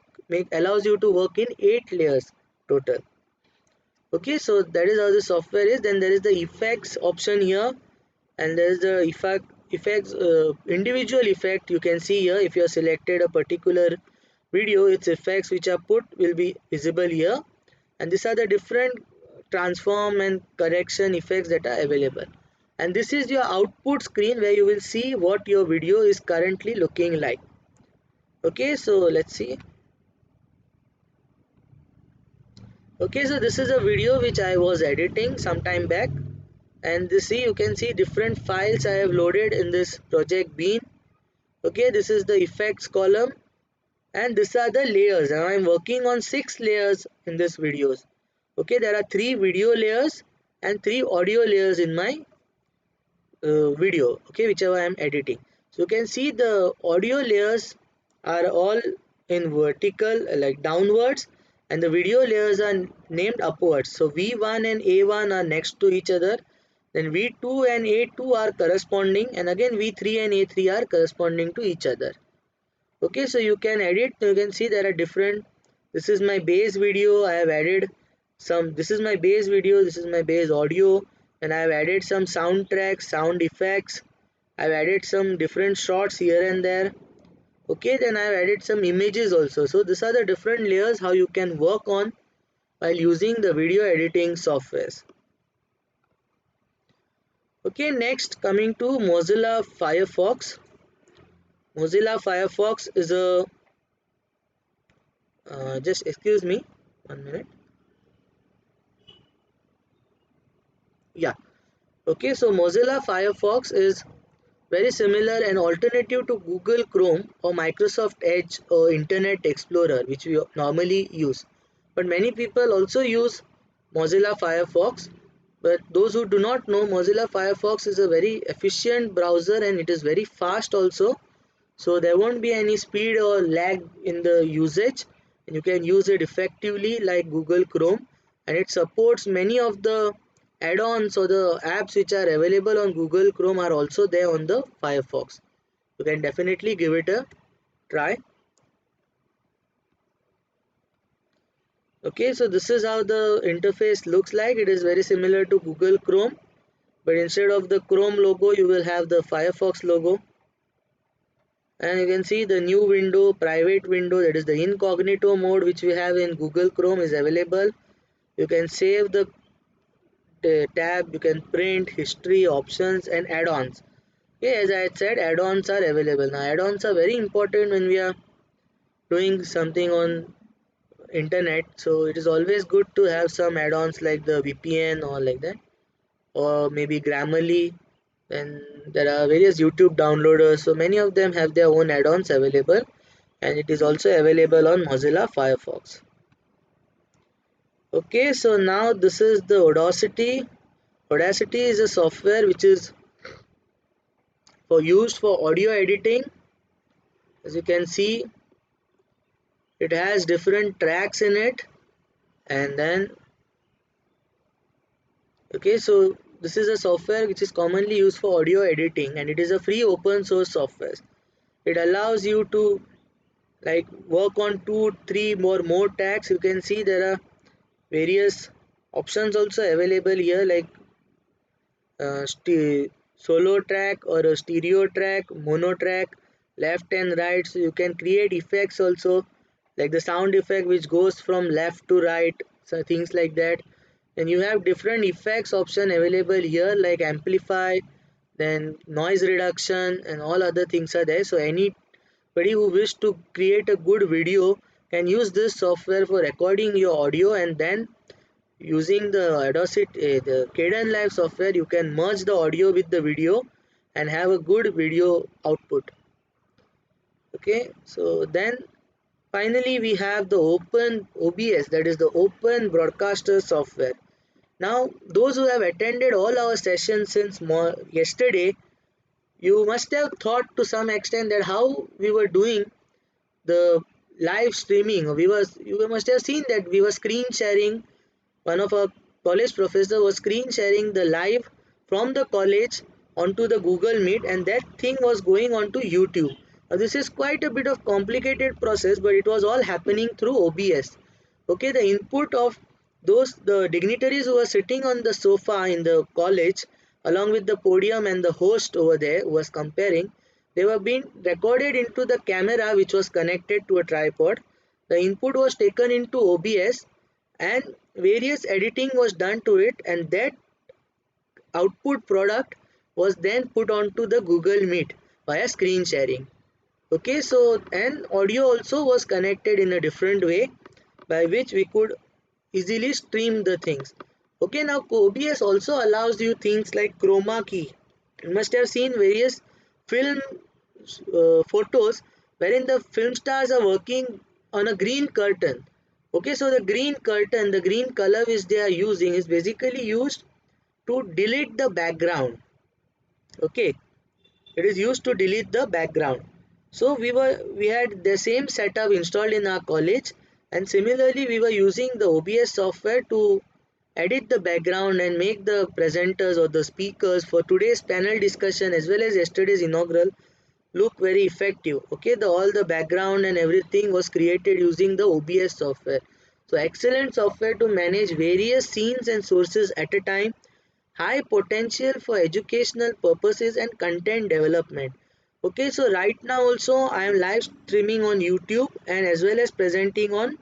allows you to work in 8 layers total. Okay, so that is how the software is. Then there is the effects option here, and there is the effects individual effect. You can see here, if you have selected a particular video, its effects which are put will be visible here, and these are the different transform and correction effects that are available. And this is your output screen where you will see what your video is currently looking like. Okay, so let's see. Okay, so this is a video which I was editing some time back, and this, see, you can see different files I have loaded in this project bin. Okay, this is the effects column, and these are the layers, and I'm working on 6 layers in this videos. Okay, there are 3 video layers and 3 audio layers in my video, okay, whichever I am editing. So you can see the audio layers are all in vertical, like downwards, and the video layers are named upwards. So V1 and A1 are next to each other, then V2 and A2 are corresponding, and again V3 and A3 are corresponding to each other. Okay, so you can edit. You can see there are different. This is my base video. I have added some. This is my base video. This is my base audio, and I have added some soundtracks, sound effects. I've added some different shots here and there. Okay, then I've added some images also. So these are the different layers how you can work on while using the video editing softwares. Okay, next coming to Mozilla Firefox. Mozilla Firefox is a just excuse me 1 minute. Yeah, okay, so Mozilla Firefox is very similar, an alternative to Google Chrome or Microsoft Edge or Internet Explorer, which we normally use. But many people also use Mozilla Firefox. But those who do not know, Mozilla Firefox is a very efficient browser, and it is very fast also. So there won't be any speed or lag in the usage, and you can use it effectively like Google Chrome, and it supports many of the add-ons or the apps which are available on Google Chrome are also there on the Firefox. You can definitely give it a try. Okay, so this is how the interface looks like. It is very similar to Google Chrome, but instead of the Chrome logo you will have the Firefox logo. and you can see the new window, private window, that is the incognito mode which we have in Google Chrome is available. You can save the tab, you can print, history, options and add-ons. Okay, as I had said, add-ons are available. Now add-ons are very important when we are doing something on internet, so it is always good to have some add-ons like the VPN or like that, or maybe Grammarly. And there are various YouTube downloaders, so many of them have their own add-ons available, and it is also available on Mozilla Firefox. Okay, so now this is the Audacity. Audacity is a software which is for used for audio editing. As you can see, it has different tracks in it, and then okay, so this is a software which is commonly used for audio editing, and it is a free open source software. It allows you to like work on 2 3 more tracks. You can see there are various options also available here, like solo track or a stereo track, mono track, left and right. So you can create effects also, like the sound effect which goes from left to right, so things like that. And you have different effects option available here, like amplify, then noise reduction and all other things are there. So anybody who wish to create a good video can use this software for recording your audio, and then using the Audacity, the Kdenlive software, you can merge the audio with the video and have a good video output. Okay, so then finally we have the Open OBS, that is the Open Broadcaster software. Now, those who have attended all our sessions since yesterday, you must have thought to some extent that how we were doing the live streaming. You must have seen that we were screen sharing. One of our college professor was screen sharing the live from the college onto the Google Meet, and that thing was going onto YouTube. Now, this is quite a bit of complicated process, but it was all happening through OBS. Okay, the input of the dignitaries who were sitting on the sofa in the college along with the podium and the host over there who was comparing, they were being recorded into the camera which was connected to a tripod. The input was taken into OBS and various editing was done to it, and that output product was then put onto the Google Meet via screen sharing. Okay, so and audio also was connected in a different way by which we could easily stream the things. Okay, now OBS also allows you things like chroma key. You must have seen various film photos wherein the film stars are working on a green curtain. Okay, so the green curtain, the green color which they are using is basically used to delete the background. Okay, it is used to delete the background. So we had the same setup installed in our college, and similarly we were using the OBS software to edit the background and make the presenters or the speakers for today's panel discussion as well as yesterday's inaugural look very effective. Okay, all the background and everything was created using the OBS software. So excellent software to manage various scenes and sources at a time, high potential for educational purposes and content development. Okay, so right now also I am live streaming on YouTube and as well as presenting on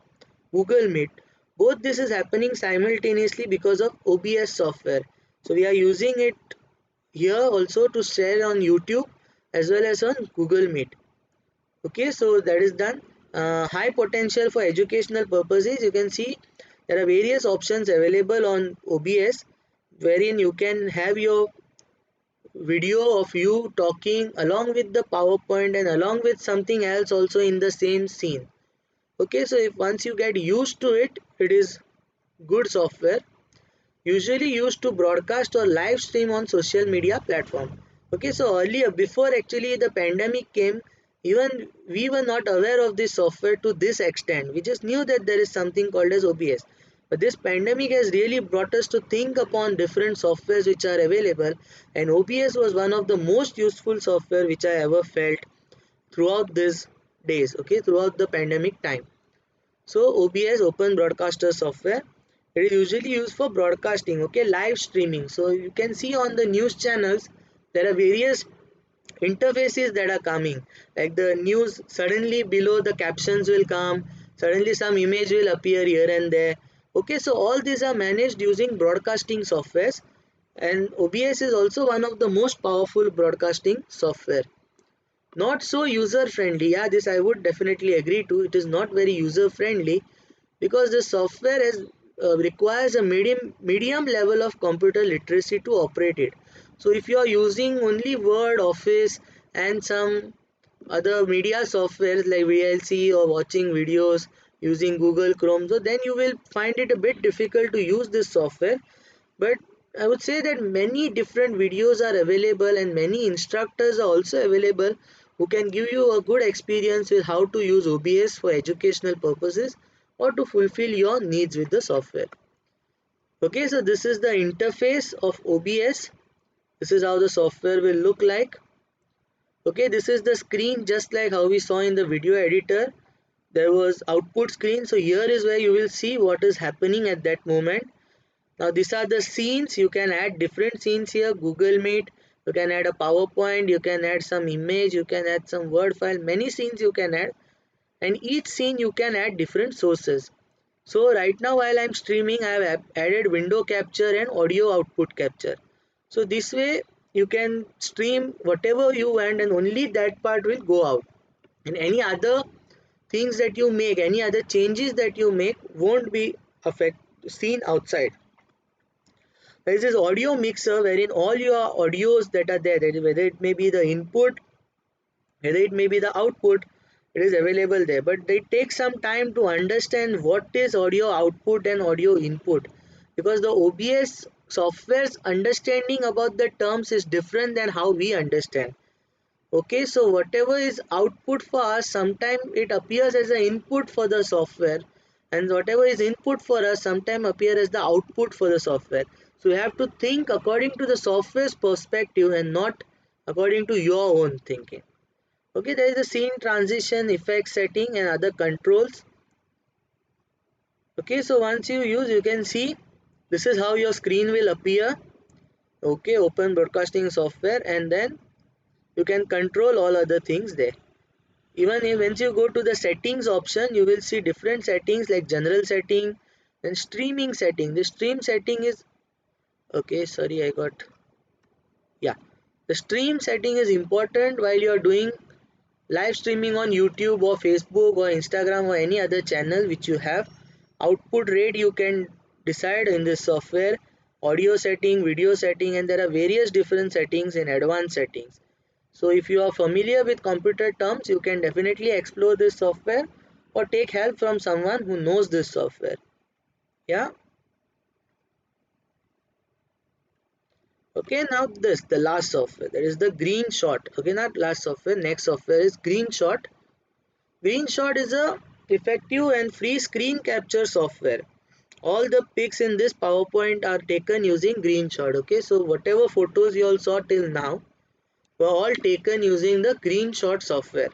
Google Meet. Both this is happening simultaneously because of OBS software. So we are using it here also to share on YouTube as well as on Google Meet. Okay, so that is done. High potential for educational purposes. You can see there are various options available on OBS wherein you can have your video of you talking along with the PowerPoint and along with something else also in the same scene. Okay, so if once you get used to it, it is good software usually used to broadcast or live stream on social media platform. Okay, so earlier before actually the pandemic came, even we were not aware of this software to this extent. We just knew that there is something called as OBS. But this pandemic has really brought us to think upon different softwares which are available, and OBS was one of the most useful software which I ever felt throughout these days, okay, throughout the pandemic time. So OBS, Open Broadcaster Software, it is usually used for broadcasting, okay, live streaming. So you can see on the news channels there are various interfaces that are coming, like the news, suddenly below the captions will come, suddenly some image will appear here and there. Okay, so all these are managed using broadcasting softwares, and OBS is also one of the most powerful broadcasting software. Not so user friendly. Yeah, this I would definitely agree to. It is not very user friendly because the software requires a medium level of computer literacy to operate it. So if you are using only Word, Office, and some other media softwares like VLC, or watching videos using Google Chrome, so then you will find it a bit difficult to use this software. But I would say that many different videos are available and many instructors are also available who can give you a good experience with how to use OBS for educational purposes or to fulfill your needs with the software. Okay, so this is the interface of OBS. This is how the software will look like. Okay, this is the screen just like how we saw in the video editor. There was output screen. So here is where you will see what is happening at that moment. Now these are the scenes. You can add different scenes here. Google Meet, you can add a PowerPoint, you can add some image, you can add some Word file, many scenes you can add, and each scene you can add different sources. So right now while I'm streaming, I have added window capture and audio output capture. So this way you can stream whatever you want and only that part will go out. And any other things that you make, any other changes that you make won't be affect seen outside. There is this audio mixer wherein all your audios that are there, whether it may be the input, whether it may be the output, it is available there. But it takes some time to understand what is audio output and audio input, because the OBS software's understanding about the terms is different than how we understand. Okay, so whatever is output for us, sometimes it appears as an input for the software, and whatever is input for us sometimes appear as the output for the software. So you have to think according to the software's perspective and not according to your own thinking. Okay, there is a scene transition, effect setting, and other controls. Okay, so once you use, you can see this is how your screen will appear. Okay, open broadcasting software, and then you can control all other things there. Even if once you go to the settings option, you will see different settings like general setting and streaming setting. The stream setting is okay. Sorry, I got, yeah. The stream setting is important while you are doing live streaming on YouTube or Facebook or Instagram or any other channel which you have. Output rate you can decide in this software, audio setting, video setting, and there are various different settings in advanced settings. So if you are familiar with computer terms, you can definitely explore this software or take help from someone who knows this software. Yeah. Okay, now this, the last software, that is the Greenshot. Okay, not last software, next software is Greenshot. Greenshot is a effective and free screen capture software. All the pics in this PowerPoint are taken using Greenshot. Okay, so whatever photos you all saw till now were all taken using the Greenshot software.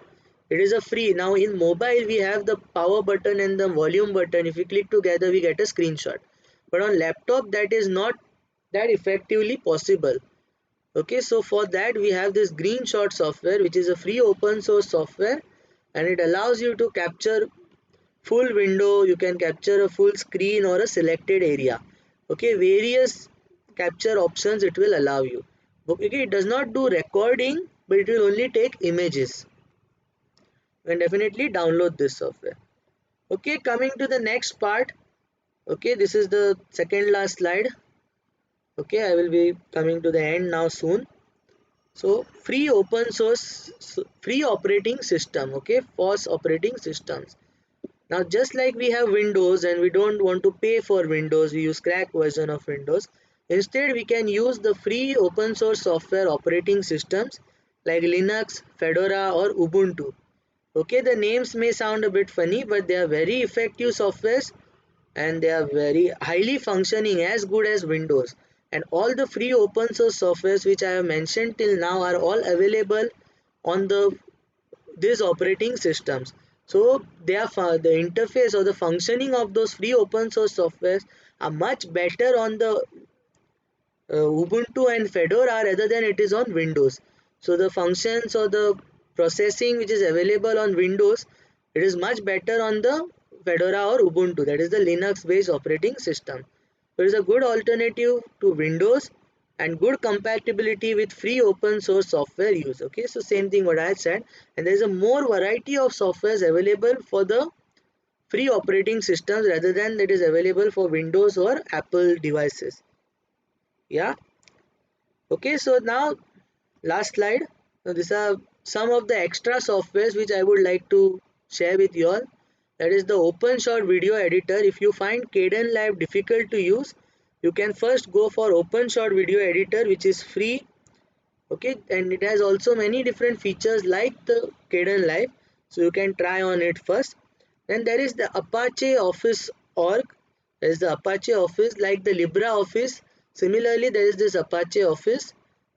It is a free. Now in mobile we have the power button and the volume button. If we click together we get a screenshot. But on laptop that is not that effectively possible. Okay, so for that we have this Greenshot software, which is a free open source software, and it allows you to capture full window, you can capture a full screen or a selected area. Okay, various capture options it will allow you. Okay, it does not do recording, but it will only take images. You can definitely download this software. Okay, coming to the next part. Okay, this is the second last slide. Okay, I will be coming to the end now soon. So free open source, free operating system. Okay, FOSS operating systems. Now just like we have Windows and we don't want to pay for Windows, we use crack version of Windows. Instead we can use the free open source software operating systems like Linux, Fedora, or Ubuntu. Okay, the names may sound a bit funny, but they are very effective softwares and they are very highly functioning, as good as Windows. And all the free open source softwares which I have mentioned till now are all available on the these operating systems. So they are the interface or the functioning of those free open source softwares are much better on the Ubuntu and Fedora rather than it is on Windows. So the functions or the processing which is available on Windows, it is much better on the Fedora or Ubuntu, that is the Linux based operating system. So it is a good alternative to Windows and good compatibility with free open source software use. Okay, so same thing what I said, and there is a more variety of softwares available for the free operating systems rather than that is available for Windows or Apple devices. Yeah. Okay, so now last slide. Now these are some of the extra softwares which I would like to share with you all. That is the OpenShot video editor. If you find Kdenlive difficult to use, you can first go for OpenShot video editor, which is free. Okay, and it has also many different features like the Kdenlive, so you can try on it first. Then there is the Apache Office org. There is the Apache Office like the LibreOffice. Similarly, there is this Apache Office,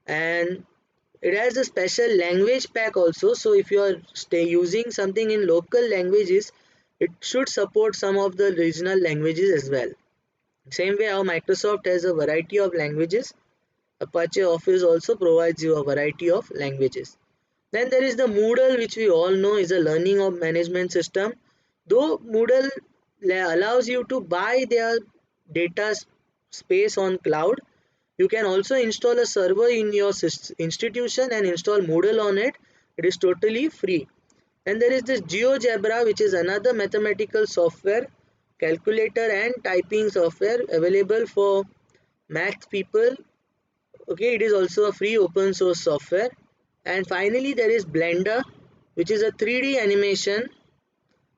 and it has a special language pack also. So if you are using something in local languages, it should support some of the regional languages as well. Same way how Microsoft has a variety of languages, Apache Office also provides you a variety of languages. Then there is the Moodle, which we all know is a learning of management system. Though Moodle allows you to buy their data space on cloud, you can also install a server in your institution and install Moodle on it. It is totally free. And there is this GeoGebra, which is another mathematical software, calculator and typing software available for math people. Okay, it is also a free open source software. And finally, there is Blender, which is a 3D animation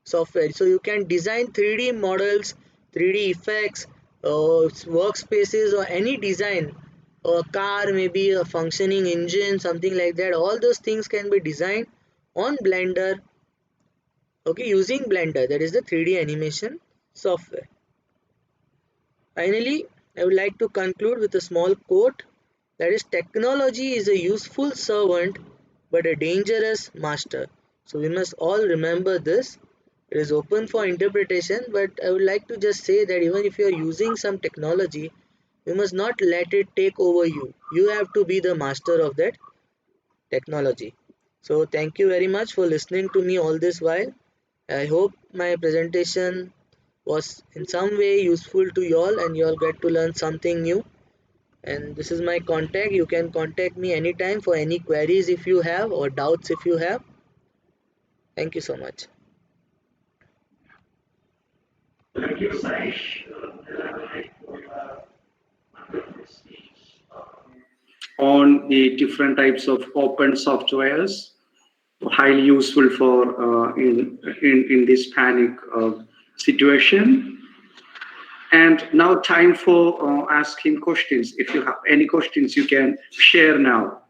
software. So you can design 3D models, 3D effects, workspaces, or any design. A car, maybe a functioning engine, something like that. All those things can be designed on Blender. Okay, using Blender, that is the 3D animation software. Finally, I would like to conclude with a small quote, that is, technology is a useful servant but a dangerous master. So we must all remember this. It is open for interpretation, but I would like to just say that even if you are using some technology, you must not let it take over you. You have to be the master of that technology. So thank you very much for listening to me all this while. I hope my presentation was in some way useful to you all and you all get to learn something new. And this is my contact. You can contact me anytime for any queries if you have or doubts if you have. Thank you so much. Thank you, Saish, on the different types of open softwares, highly useful for in this panic situation. And now time for asking questions. If you have any questions, you can share now.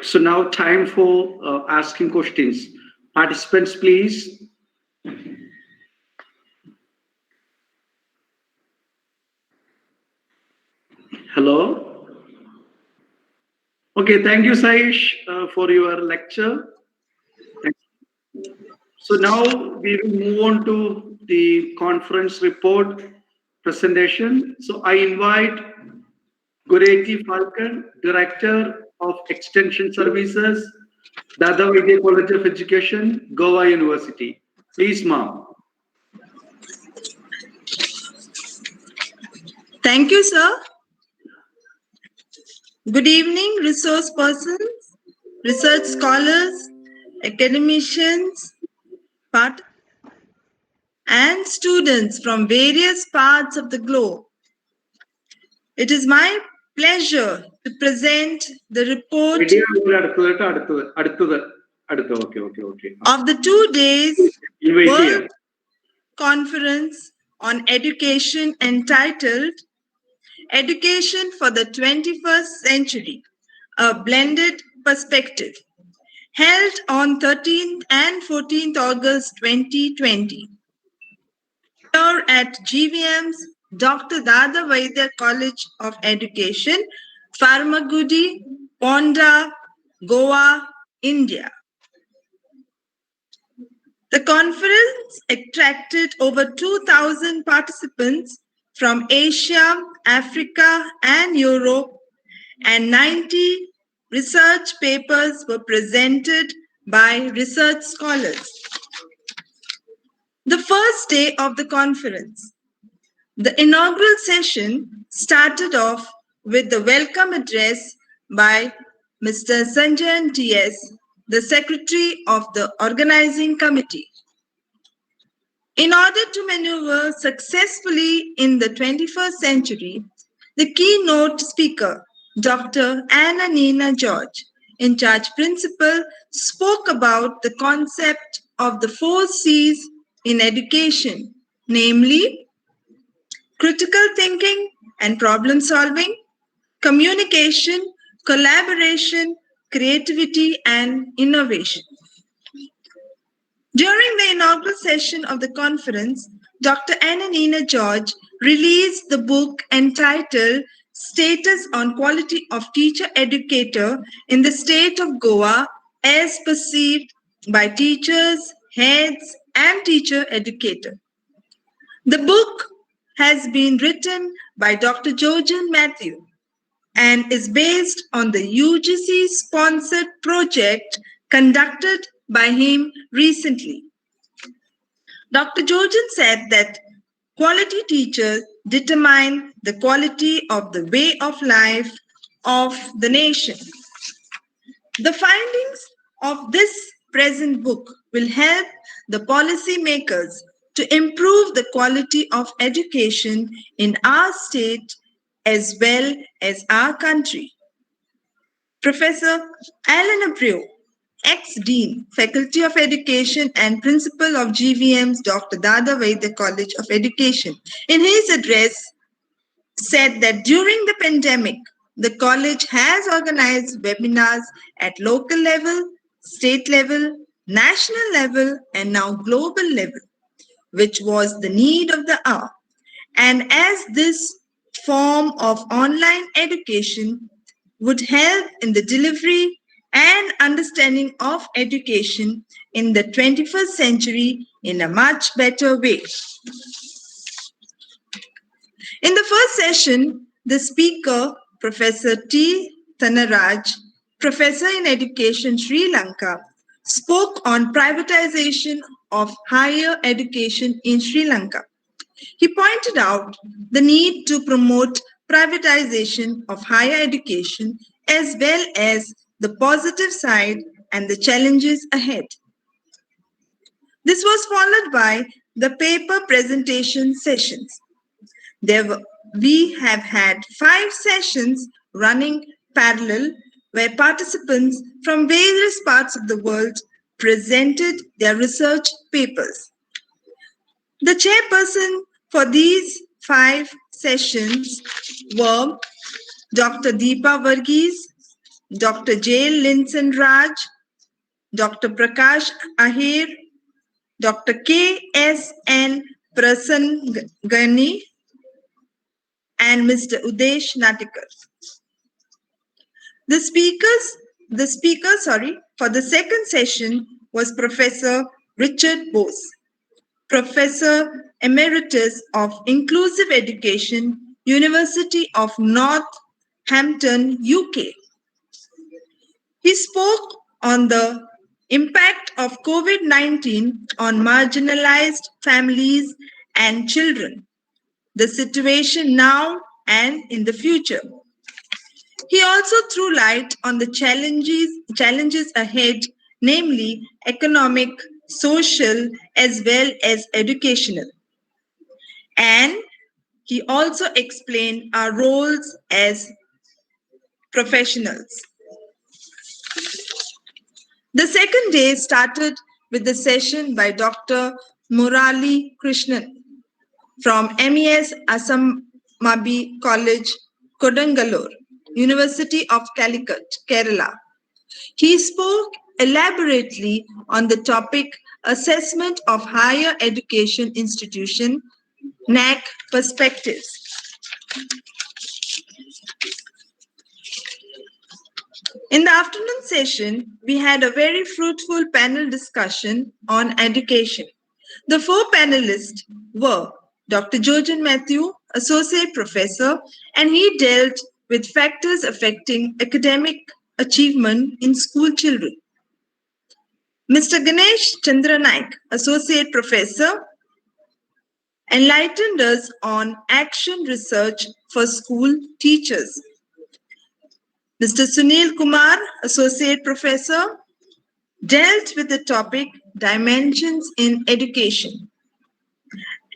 So now time for asking questions. Participants, please. Hello. Okay, thank you, Saish, for your lecture. So now we will move on to the conference report presentation. So I invite Gureti Falcon, Director of Extension Services, Dada Vidya College of Education, Goa University. Please, ma'am. Thank you, sir. Good evening, resource persons, research scholars, academicians, and students from various parts of the globe. It is my pleasure to present the report of the 2 days World Conference on Education entitled Education for the 21st Century, a Blended Perspective, held on 13th and 14th August 2020. Here at GVM's Dr. Dada Vaidya College of Education, Farmagudi, Ponda, Goa, India. The conference attracted over 2,000 participants from Asia, Africa, and Europe, and 90 research papers were presented by research scholars. The first day of the conference, the inaugural session started off with the welcome address by Mr. Sanjayan T.S., the Secretary of the Organizing Committee. In order to maneuver successfully in the 21st century, the keynote speaker, Dr. Anna Nina George, in charge principal, spoke about the concept of the 4 C's in education, namely critical thinking and problem solving, communication, collaboration, creativity, and innovation. During the inaugural session of the conference, Dr. Anna Nina George released the book entitled Status on Quality of Teacher Educator in the State of Goa as Perceived by Teachers, Heads, and Teacher Educator. The book has been written by Dr. Georgian Matthew and is based on the UGC-sponsored project conducted by him recently. Dr. Georgian said that quality teachers determine the quality of the way of life of the nation. The findings of this present book will help the policymakers to improve the quality of education in our state as well as our country. Professor Alan Abreu, ex-dean, Faculty of Education and principal of GVM's Dr. Dada Vaidya College of Education, in his address said that during the pandemic, the college has organized webinars at local level, state level, national level, and now global level, which was the need of the hour. And as this form of online education would help in the delivery and understanding of education in the 21st century in a much better way. In the first session, the speaker, Professor T. Thanaraj, Professor in Education, Sri Lanka, spoke on privatization of higher education in Sri Lanka. He pointed out the need to promote privatization of higher education as well as the positive side and the challenges ahead. This was followed by the paper presentation sessions. We have had 5 sessions running parallel where participants from various parts of the world presented their research papers. The chairperson for these 5 sessions were Dr. Deepa Varghese, Dr. J. Linson Raj, Dr. Prakash Ahir, Dr. K. S. N. Prasangani, and Mr. Udesh Natikar. The speaker for the second session was Professor Richard Bose, Professor Emeritus of Inclusive Education, University of Northampton, UK. He spoke on the impact of COVID-19 on marginalized families and children, the situation now and in the future. He also threw light on the challenges ahead, namely economic, social, as well as educational. And he also explained our roles as professionals. The second day started with the session by Dr. Murali Krishnan from MES Asamabi College, Kodangalore, University of Calicut, Kerala. He spoke elaborately on the topic Assessment of Higher Education Institution, NAC Perspectives. In the afternoon session, we had a very fruitful panel discussion on education. The 4 panelists were Dr. Jojen Matthew, Associate Professor, and he dealt with factors affecting academic achievement in school children. Mr. Ganesh Chandra Naik, Associate Professor, enlightened us on action research for school teachers. Mr. Sunil Kumar, Associate Professor, dealt with the topic Dimensions in Education.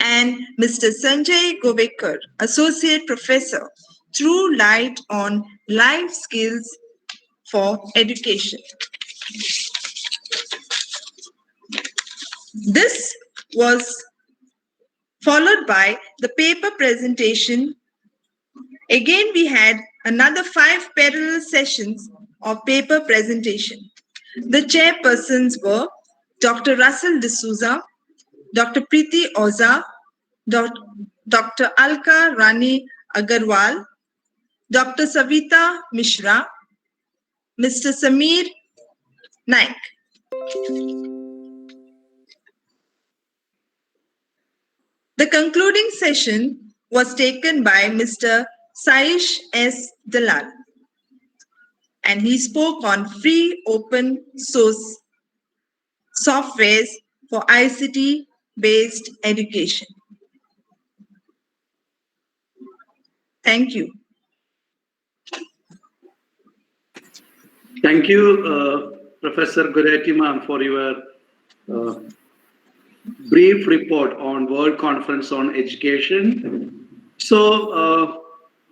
And Mr. Sanjay Govekar, Associate Professor, threw light on life skills for education. This was followed by the paper presentation. Again, we had another 5 parallel sessions of paper presentation. The chairpersons were Dr. Russell D'Souza, Dr. Preeti Oza, Dr. Alka Rani Agarwal, Dr. Savita Mishra, Mr. Samir Naik. The concluding session was taken by Mr. Saish S. Dalal, and he spoke on free open source softwares for ICT-based education. Thank you. Thank you, Professor Gureti ma'am, for your brief report on World Conference on Education. So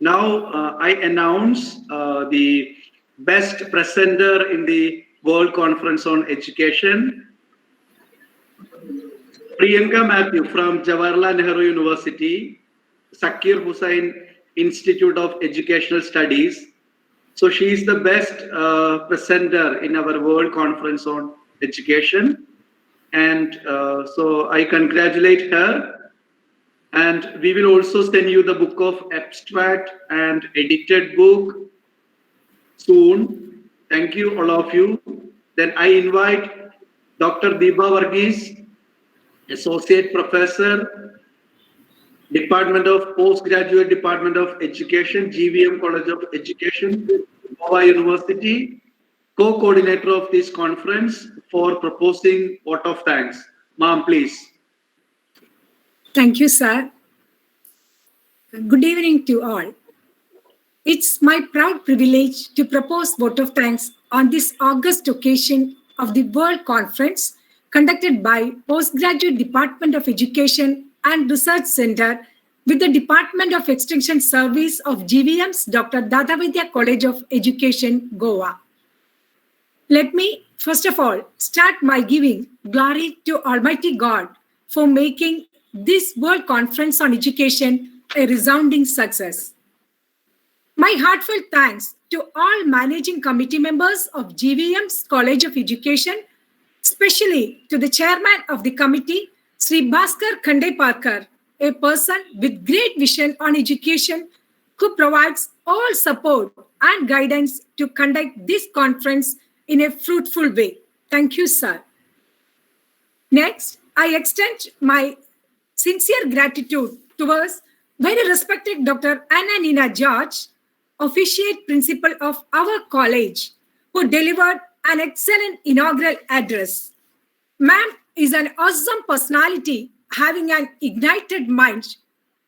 now I announce the best presenter in the World Conference on Education. Priyanka Matthew from Jawaharlal Nehru University, Zakir Hussain Institute of Educational Studies. So she is the best presenter in our World Conference on Education. And so I congratulate her. And we will also send you the book of abstract and edited book soon. Thank you, all of you. Then I invite Dr. Deepa Varghese, Associate Professor, Department of Postgraduate Department of Education, GVM College of Education, Goa University, co-coordinator of this conference, for proposing vote of thanks. Ma'am, please. Thank you, sir. Good evening to all. It's my proud privilege to propose vote of thanks on this august occasion of the World Conference conducted by Postgraduate Department of Education and Research Center with the Department of Extension Service of GVM's Dr. Dadavidya College of Education, Goa. Let me, first of all, start by giving glory to Almighty God for making this World Conference on Education a resounding success. My heartfelt thanks to all managing committee members of GVM's College of Education, especially to the chairman of the committee, Sri Bhaskar Khande Parkar, a person with great vision on education who provides all support and guidance to conduct this conference in a fruitful way. Thank you, sir. Next, I extend my sincere gratitude towards very respected Dr. Anna Nina George, Officiate Principal of our college, who delivered an excellent inaugural address. Ma'am is an awesome personality having an ignited mind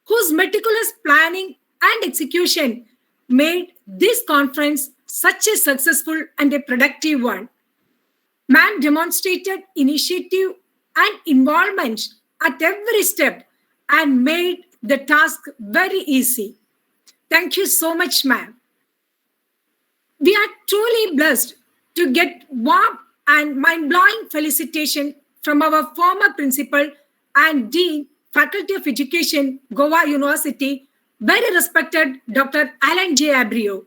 whose meticulous planning and execution made this conference such a successful and a productive one. Ma'am demonstrated initiative and involvement at every step and made the task very easy. Thank you so much, ma'am. We are truly blessed to get warm and mind-blowing felicitation from our former principal and Dean, Faculty of Education, Goa University, very respected Dr. Alan J. Abreu.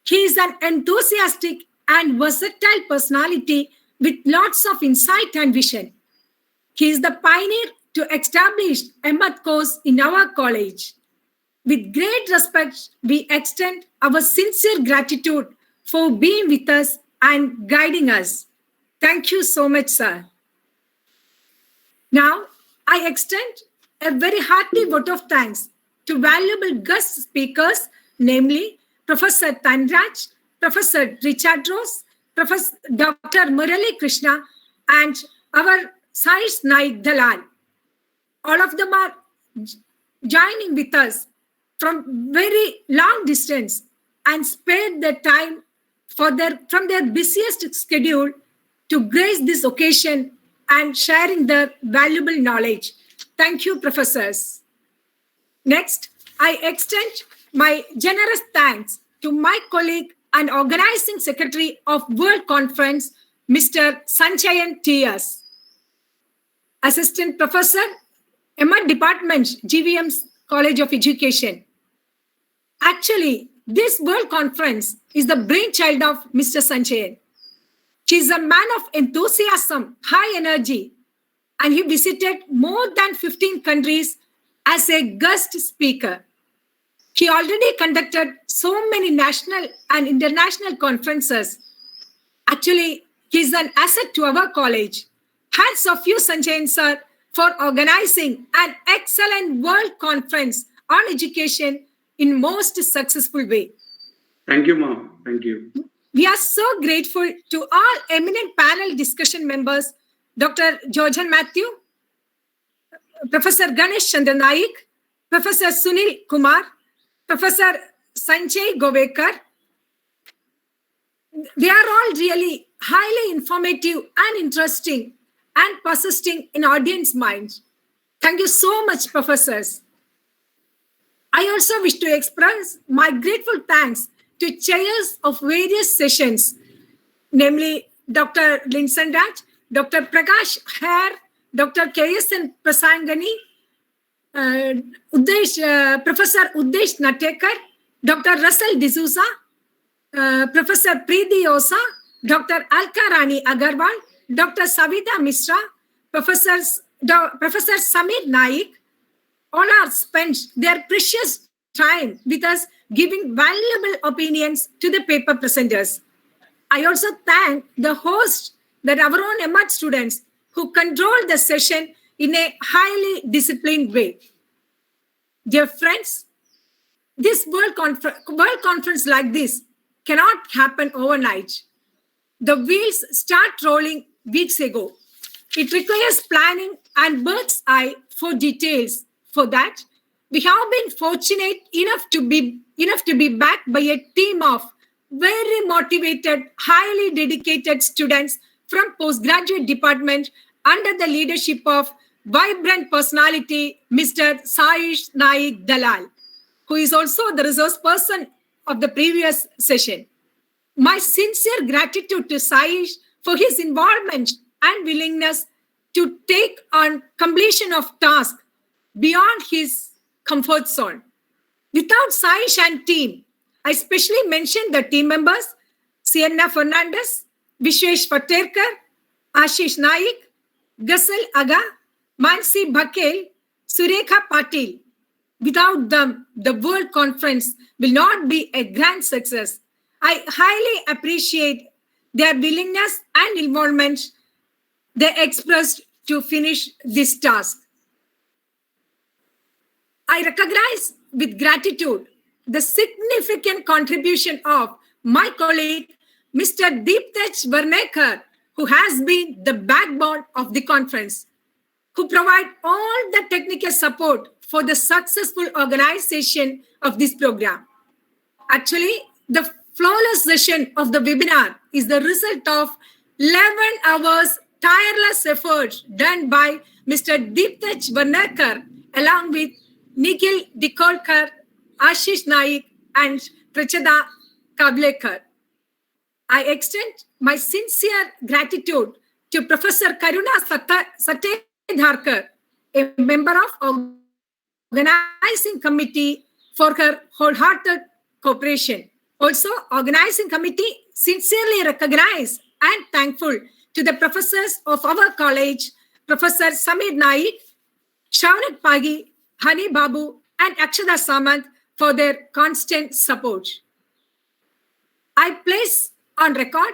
He is an enthusiastic and versatile personality with lots of insight and vision. He is the pioneer to establish MAth course in our college. With great respect, we extend our sincere gratitude for being with us and guiding us. Thank you so much, sir. Now, I extend a very hearty vote of thanks to valuable guest speakers, namely Professor Tanraj, Professor Richard Rose, Professor Dr. Murali Krishna, and our Saish Naik Dalal. All of them are joining with us from very long distance and spared their time from their busiest schedule to grace this occasion and sharing their valuable knowledge. Thank you, professors. Next, I extend my generous thanks to my colleague and organizing secretary of World Conference, Mr. Sanchayan T.S. Assistant Professor, Emma Department, GVM College of Education. Actually, this World Conference is the brainchild of Mr. Sanchayan. He is a man of enthusiasm, high energy, and he visited more than 15 countries as a guest speaker. He already conducted so many national and international conferences. Actually, he is an asset to our college. Hats off you, Sanchayan sir, for organizing an excellent World Conference on education in most successful way. Thank you, ma'am. Thank you. We are so grateful to all eminent panel discussion members, Dr. Georgian Matthew, Professor Ganesh Chandra Naik, Professor Sunil Kumar, Professor Sanjay Govekar. They are all really highly informative and interesting and persisting in audience minds. Thank you so much, professors. I also wish to express my grateful thanks to chairs of various sessions, namely Dr. Linson Raj, Dr. Prakash Hare, Dr. KSN Prasangani, Professor Uddesh Natekar, Dr. Russell D'Souza, Professor Preeti Osa, Dr. Alka Rani Agarwal, Dr. Savita Mishra, Professor Samir Naik. All are spent their precious time with us, giving valuable opinions to the paper presenters. I also thank the host, that our own MAT students who control the session in a highly disciplined way. Dear friends, this world conference like this cannot happen overnight. The wheels start rolling weeks ago. It requires planning and bird's eye for details. For that, we have been fortunate enough to be backed by a team of very motivated, highly dedicated students from postgraduate department under the leadership of vibrant personality, Mr. Saish Naik Dalal, who is also the resource person of the previous session. My sincere gratitude to Saish for his involvement and willingness to take on completion of tasks beyond his comfort zone. Without Saish and team, I especially mention the team members, Sienna Fernandez, Vishwesh Paterkar, Ashish Naik, Gasal Aga, Mansi Bakel, Surekha Patil. Without them, the World Conference will not be a grand success. I highly appreciate their willingness and involvement they expressed to finish this task. I recognize with gratitude the significant contribution of my colleague, Mr. Deeptaj Varnekar, who has been the backbone of the conference, who provide all the technical support for the successful organization of this program. Actually, the flawless session of the webinar is the result of 11 hours tireless effort done by Mr. Deeptaj Varnekar along with Nikhil Dikolkar, Ashish Naik, and Prachada Kablekar. I extend my sincere gratitude to Professor Karuna Satedharkar, a member of organizing committee, for her wholehearted cooperation. Also, organizing committee sincerely recognize and thankful to the professors of our college, Professor Samir Naik, Shaunak Pagi, Hani Babu, and Akshada Samant for their constant support. I place on record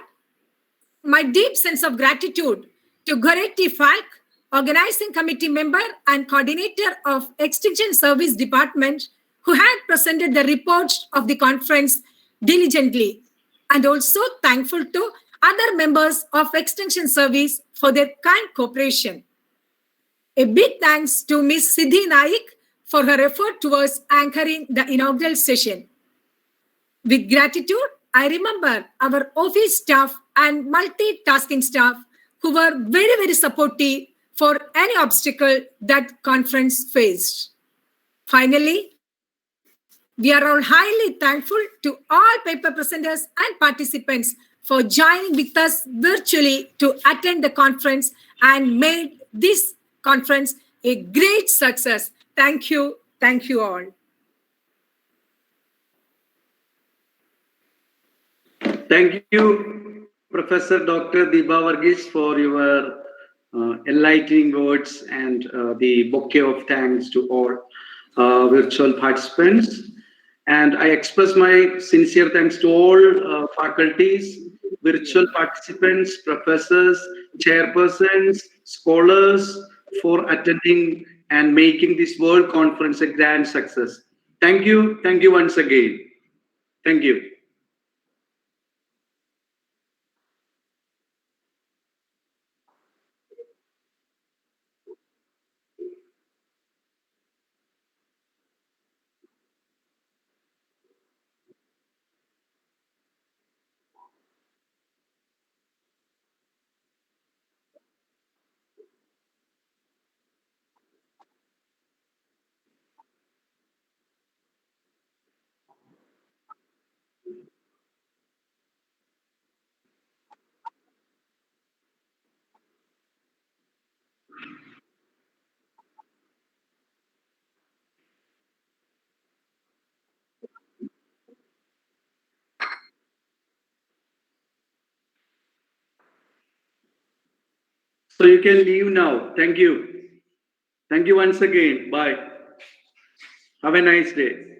my deep sense of gratitude to Goretti Falk, organizing committee member and coordinator of Extension Service Department, who had presented the report of the conference diligently, and also thankful to other members of Extension Service for their kind cooperation. A big thanks to Ms. Siddhi Naik for her effort towards anchoring the inaugural session. With gratitude, I remember our office staff and multitasking staff who were very, very supportive for any obstacle that conference faced. Finally, we are all highly thankful to all paper presenters and participants for joining with us virtually to attend the conference and made this conference a great success. Thank you. Thank you all. Thank you, Professor Dr. Deepa Varghese, for your enlightening words and the bouquet of thanks to all virtual participants. And I express my sincere thanks to all faculties, virtual participants, professors, chairpersons, scholars for attending and making this World Conference a grand success. Thank you. Thank you once again. Thank you. So you can leave now. Thank you. Thank you once again. Bye. Have a nice day.